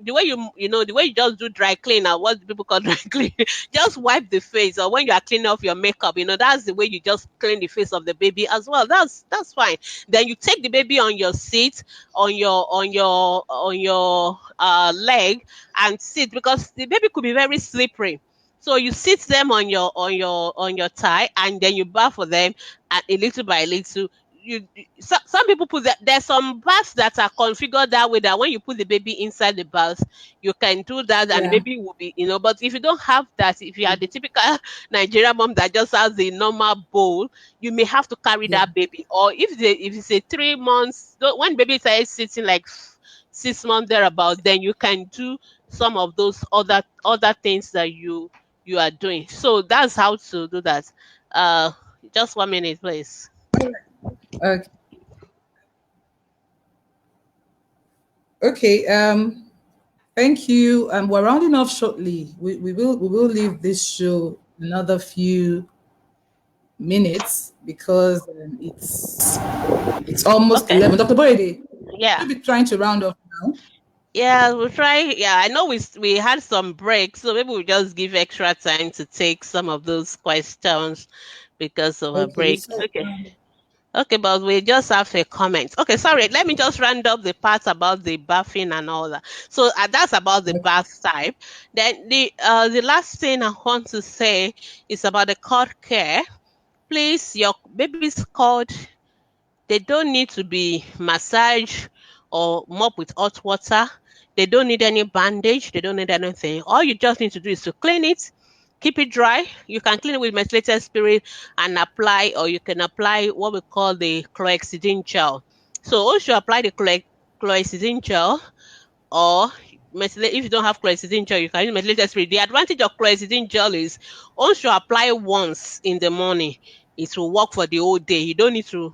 Speaker 2: the way the way you just do dry clean, or what people call dry clean, just wipe the face, or when you are cleaning off your makeup, that's the way you just clean the face of the baby as well. That's fine. Then you take the baby on your seat, on your leg, and sit, because the baby could be very slippery. So you sit them on your thigh, and then you bath for them, and a little by little. Some people put that, there's some baths that are configured that way, that when you put the baby inside the bath, you can do that, and the
Speaker 1: yeah,
Speaker 2: baby will be. But if you don't have that, if you are the typical Nigerian mom that just has the normal bowl, you may have to carry
Speaker 1: yeah.
Speaker 2: that baby. Or if it's a 3 months, when baby starts sitting like 6 months thereabout, then you can do some of those other things that you are doing. So that's how to do that. Uh, just 1 minute, please.
Speaker 1: Okay. Okay. Thank you. We're rounding off shortly. We will leave this show another few minutes because it's almost
Speaker 2: Okay.
Speaker 1: 11. Dr. Boyede,
Speaker 2: Yeah.
Speaker 1: you'll be trying to round off now.
Speaker 2: Yeah, we'll try. Yeah, I know we had some breaks, so maybe we'll just give extra time to take some of those questions because of a
Speaker 1: Okay.
Speaker 2: break.
Speaker 1: So
Speaker 2: Okay. Okay, but we just have a comment. Okay, sorry. Let me just round up the part about the bathing and all that. So that's about the
Speaker 1: okay.
Speaker 2: bath type. Then the last thing I want to say is about the cord care. Please, your baby's cord, they don't need to be massaged or mop with hot water. They don't need any bandage. They don't need anything. All you just need to do is to clean it, keep it dry. You can clean it with methylated spirit and apply, or you can apply what we call the chlorhexidine gel. So once you apply the chlorhexidine gel, or if you don't have chlorhexidine gel, you can use methylated spirit. The advantage of chlorhexidine gel is once you apply once in the morning, it will work for the whole day. You don't need to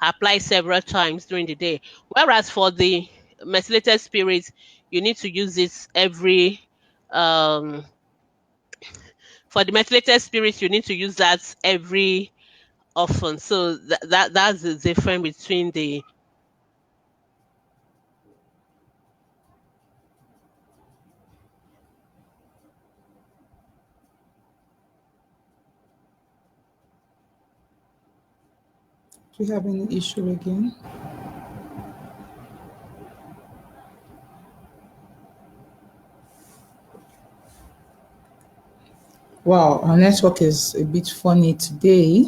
Speaker 2: apply several times during the day. Whereas for the methylated spirit, you need to use it every um for the methylated spirit, you need to use that every often. So that's the difference between the.
Speaker 1: Do you have any issue again? Wow, our network is a bit funny today.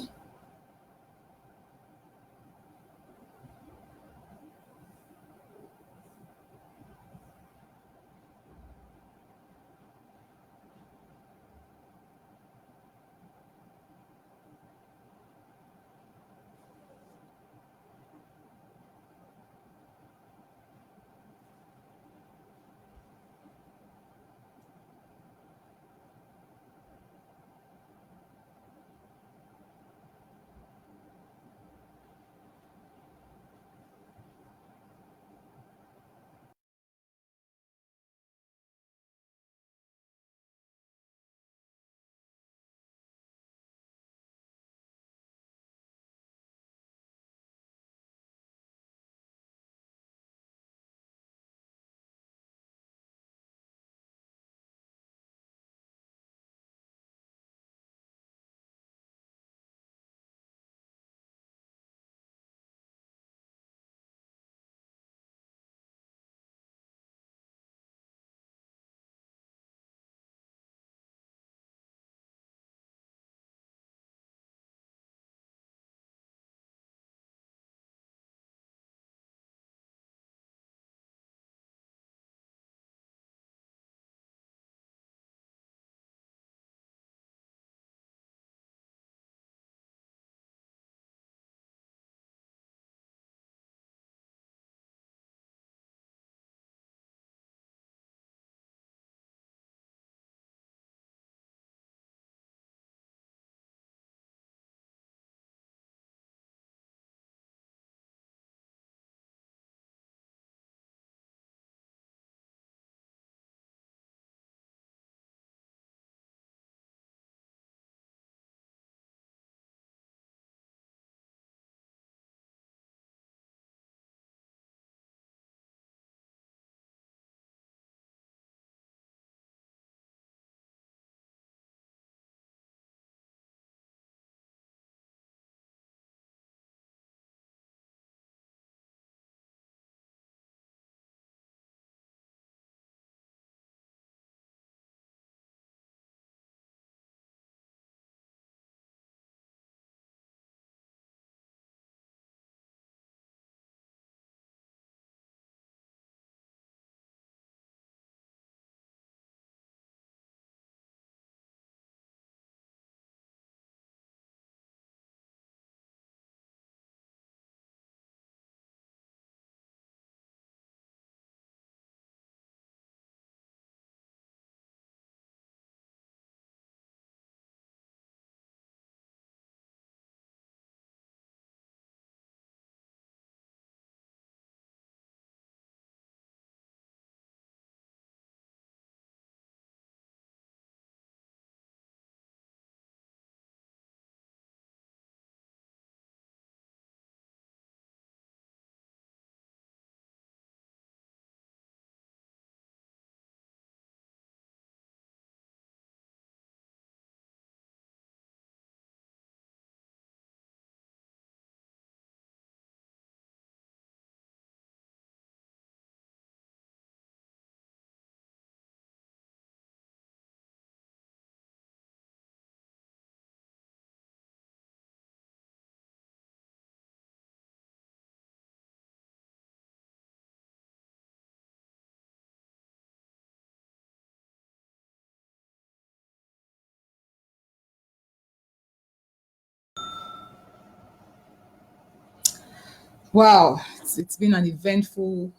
Speaker 1: Wow, it's been an eventful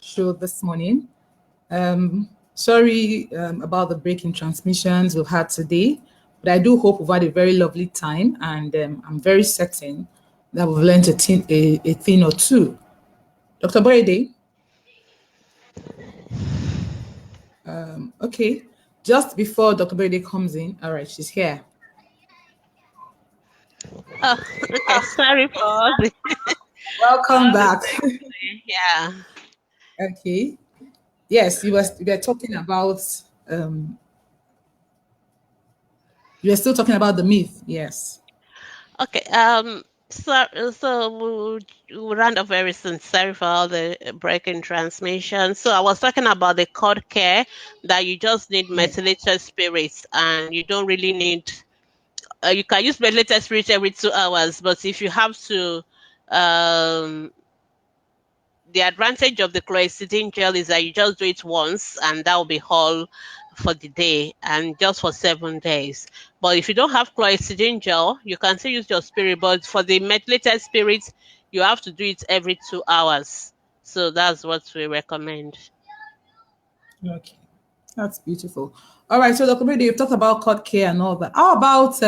Speaker 1: show this morning. Sorry about the breaking transmissions we've had today, but I do hope we've had a very lovely time, and I'm very certain that we've learned a thing or two. Dr. Boyede, okay, just before Dr. Boyede comes in, all right, she's here.
Speaker 2: Oh, okay. Sorry for all the
Speaker 1: Welcome
Speaker 2: all the
Speaker 1: back.
Speaker 2: yeah.
Speaker 1: Okay, yes, you were talking about, um, you were still talking about the myth, yes.
Speaker 2: Okay. So we'll round up very soon. Sorry for all the breaking transmission. So I was talking about the cord care that you just need
Speaker 1: Yeah.
Speaker 2: methylated spirits, and you don't really need. You can use methylated spirits every 2 hours, but if you have to, um, the advantage of the chlorhexidine gel is that you just do it once, and that will be all for the day and just for 7 days. But if you don't have chlorhexidine gel, you can still use your spirit. But for the methylated spirits, you have to do it every 2 hours. So that's what we recommend.
Speaker 1: Okay. That's beautiful. All right, so Dr. Brady, you've talked about cut care and all that. How about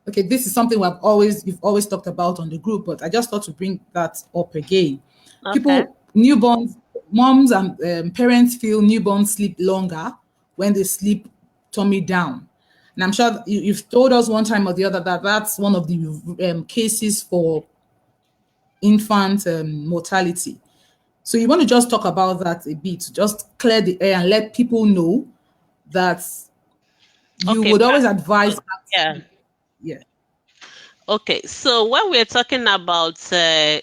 Speaker 1: okay, this is something you've always talked about on the group, but I just thought to bring that up again.
Speaker 2: Okay.
Speaker 1: People, newborns, moms and parents feel newborns sleep longer when they sleep tummy down. And I'm sure you've told us one time or the other that that's one of the cases for infant mortality. So you want to just talk about that a bit, just clear the air and let people know that you
Speaker 2: Okay.
Speaker 1: would always advise
Speaker 2: Yeah.
Speaker 1: yeah.
Speaker 2: Okay. So when we're talking about care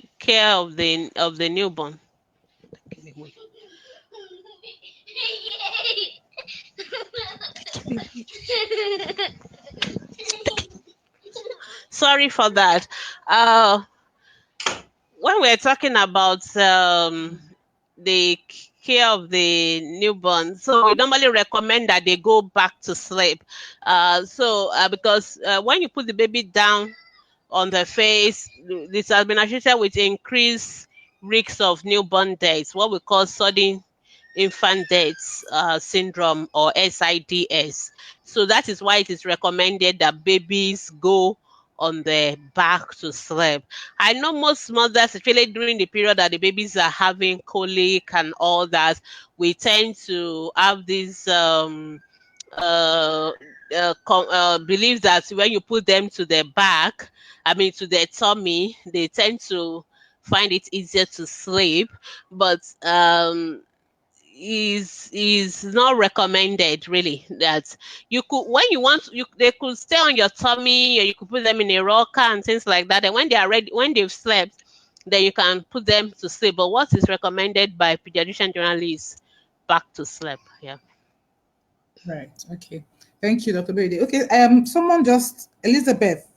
Speaker 2: of the newborn, sorry for that. Uh, when we're talking about the care of the newborn, so we normally recommend that they go back to sleep. Because when you put the baby down on the face, this has been associated with increased risks of newborn deaths, what we call sudden infant death syndrome or SIDS. So that is why it is recommended that babies go on the back to sleep. I know most mothers, especially during the period that the babies are having colic and all that, we tend to have this uh, believe that when you put them to their back, I mean to their tummy, they tend to find it easier to sleep. But is not recommended really. That you could, when you want, you they could stay on your tummy, or you could put them in a rocker and things like that, and when they are ready, when they've slept, then you can put them to sleep. But what is recommended by pediatrician generally is back to sleep. Yeah.
Speaker 1: Right. Okay. Thank you, Dr. Brady. Okay. Someone just Elizabeth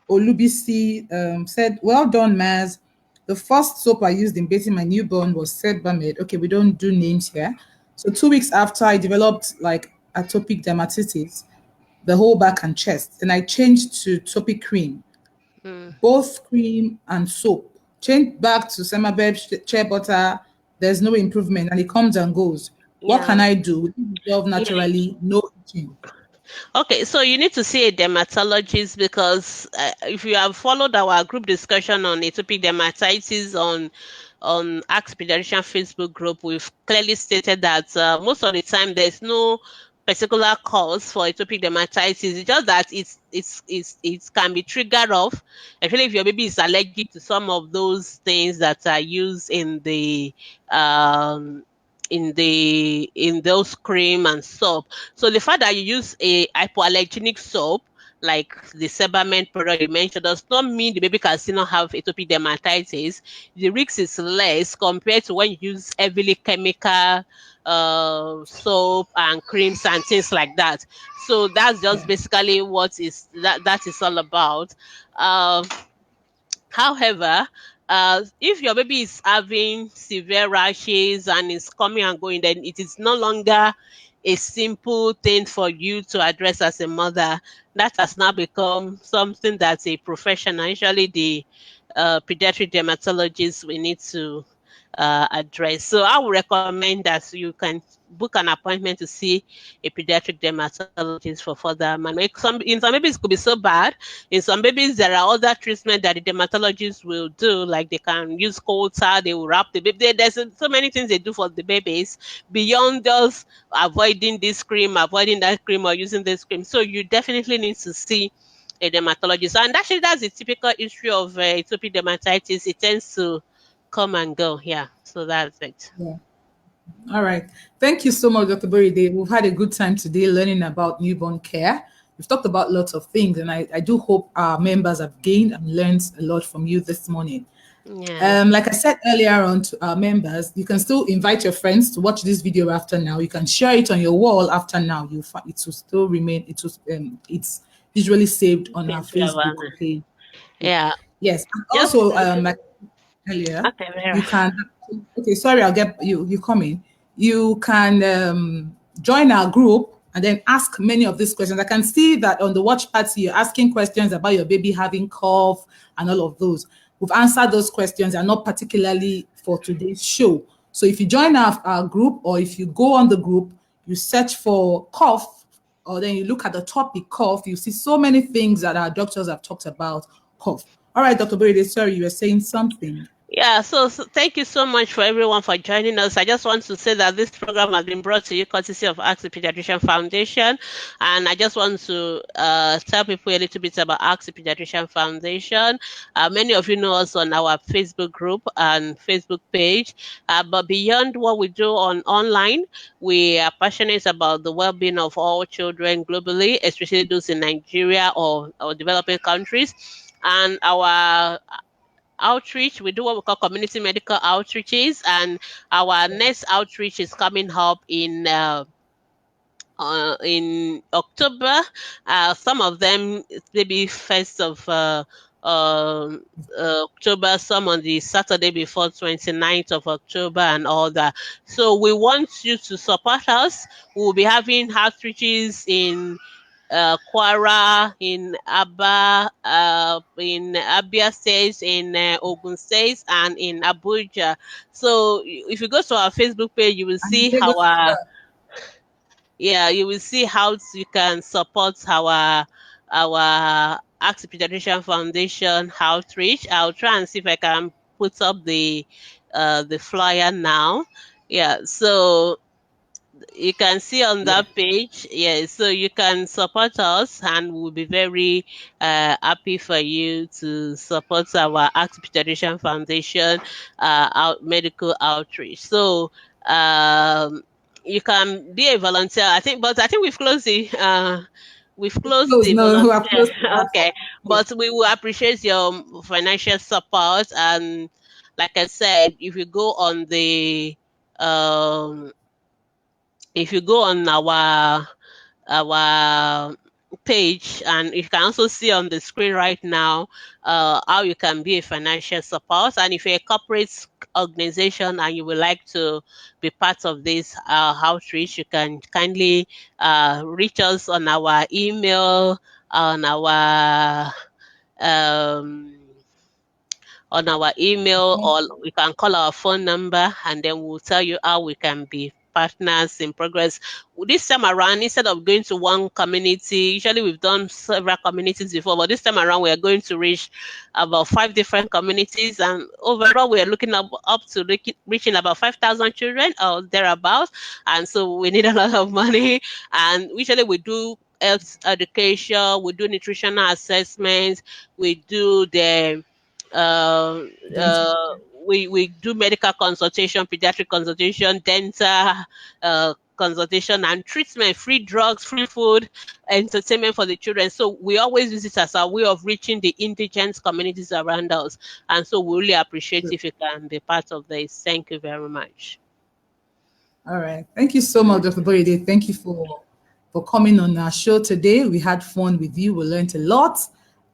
Speaker 1: Olubisi said, "Well done, Maz. The first soap I used in bathing my newborn was Sebamed." Okay, we don't do names here. So 2 weeks after, I developed like atopic dermatitis, the whole back and chest, and I changed to topic cream,
Speaker 2: Mm.
Speaker 1: both cream and soap. Change back to Semabeb shea butter. There's no improvement, and it comes and goes. What can
Speaker 2: Yeah.
Speaker 1: I do? Will it resolve
Speaker 2: Yeah.
Speaker 1: naturally? No itching.
Speaker 2: Okay, so you need to see a dermatologist because if you have followed our group discussion on atopic dermatitis on Ask Pediatrician Facebook group, we've clearly stated that most of the time there's no particular cause for atopic dermatitis. It's just that it can be triggered off. Especially if your baby is allergic to some of those things that are used um in those cream and soap. So the fact that you use a hypoallergenic soap like the Sebamed product you mentioned does not mean the baby can still not have atopic dermatitis. The risk is less compared to when you use heavily chemical soap and creams and things like that. So that's just
Speaker 1: Yeah.
Speaker 2: basically what is that is all about. Um However, if your baby is having severe rashes and is coming and going, then it is no longer a simple thing for you to address as a mother. That has now become something that's a professional, usually the pediatric dermatologists we need to address. So I would recommend that you can book an appointment to see a pediatric dermatologist for further management. In some babies it could be so bad. In some babies there are other treatments that the dermatologist will do, like they can use cold towel, they will wrap the baby. There's so many things they do for the babies beyond just avoiding this cream, avoiding that cream, or using this cream. So you definitely need to see a dermatologist. And actually, that's the typical issue of atopic dermatitis. It tends to come and go. Yeah, so that's it.
Speaker 1: Yeah. All right. Thank you so much, Dr. Boride. We've had a good time today learning about newborn care. We've talked about lots of things, and I do hope our members have gained and learned a lot from you this morning.
Speaker 2: Yeah.
Speaker 1: Like I said earlier on to our members, you can still invite your friends to watch this video after now. You can share it on your wall after now. You find it will still remain. It's visually saved on our Facebook page.
Speaker 2: Yeah.
Speaker 1: Yes. And
Speaker 2: Just
Speaker 1: also, like earlier,
Speaker 2: okay, Vera.
Speaker 1: you can. Okay, sorry, I'll get you. You come in. You can join our group and then ask many of these questions. I can see that on the watch party, you're asking questions about your baby having cough and all of those. We've answered those questions and not particularly for today's show. So if you join our group, or if you go on the group, you search for cough, or then you look at the topic cough, you see so many things that our doctors have talked about cough. All right, Dr. Boride, sorry, you were saying something.
Speaker 2: Yeah, so thank you so much for everyone for joining us. I just want to say that this program has been brought to you courtesy of Ask the Pediatrician Foundation. And I just want to tell people a little bit about Ask the Pediatrician Foundation. Many of you know us on our Facebook group and Facebook page. But beyond what we do online, we are passionate about the well-being of all children globally, especially those in Nigeria or developing countries. And our outreach, we do what we call community medical outreaches, and our next outreach is coming up in October. Some of them maybe first of October, some on the Saturday before 29th of October and all that. So we want you to support us. We'll be having outreaches in Kwara, in in Abia State, in Ogun State, and in Abuja. So if you go to our Facebook page, you will
Speaker 1: And
Speaker 2: see
Speaker 1: Lagos as
Speaker 2: our,
Speaker 1: well.
Speaker 2: yeah, you will see how you can support our Ask the Pediatrician Foundation outreach. I'll try and see if I can put up the flyer now. Yeah, so you can see on
Speaker 1: Yeah.
Speaker 2: that page, yes, so you can support us, and we'll be very happy for you to support our Ask Pediatrician Foundation medical outreach. So you can be a volunteer, I think, but I think we've closed
Speaker 1: Close.
Speaker 2: the
Speaker 1: No, we have
Speaker 2: volunteer.
Speaker 1: closed for that
Speaker 2: Okay,
Speaker 1: one.
Speaker 2: but we will appreciate your financial support. And like I said, um if you go on our page, and you can also see on the screen right now how you can be a financial support. And if you're a corporate organization and you would like to be part of this outreach, you can kindly reach us on our email, on um, email,
Speaker 1: Okay.
Speaker 2: or we can call our phone number, and then we'll tell you how we can be partners in progress. This time around, instead of going to one community, usually we've done several communities before, but this time around we are going to reach about 5 different communities, and overall we are looking up to reaching about 5,000 children or thereabouts. And so we need a lot of money, and usually we do health education, we do nutritional assessments, we do the uh,
Speaker 1: Dental.
Speaker 2: uh, we do medical consultation, pediatric consultation, dental consultation, and treatment, free drugs, free food, entertainment for the children. So we always use it as a way of reaching the indigent communities around us. And so we really appreciate if you can be part of this. Thank you very much.
Speaker 1: All right. Thank you so much, Dr. Boride. Thank you for coming on our show today. We had fun with you. We learned a lot,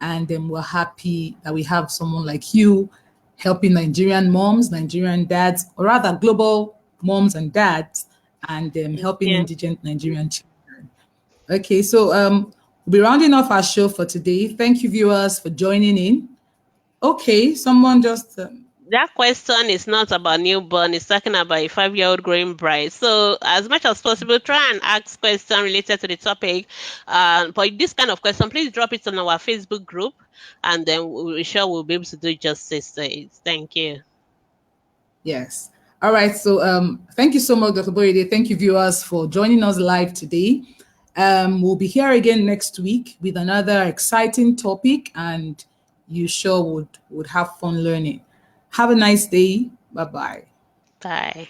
Speaker 1: and we're happy that we have someone like you helping Nigerian moms, Nigerian dads, or rather global moms and dads, and helping
Speaker 2: Yeah.
Speaker 1: indigent Nigerian children. Okay, so we'll be rounding off our show for today. Thank you, viewers, for joining in. Okay, someone just
Speaker 2: That question is not about newborn, it's talking about a 5-year-old growing bride. So as much as possible, try and ask questions related to the topic. For this kind of question, please drop it on our Facebook group, and then we're sure we'll be able to do justice to it. Thank you.
Speaker 1: yes. All right. So thank you so much, Dr. Boyede. Thank you, viewers, for joining us live today. We'll be here again next week with another exciting topic, and you sure would have fun learning. Have a nice day. Bye bye.
Speaker 2: Bye.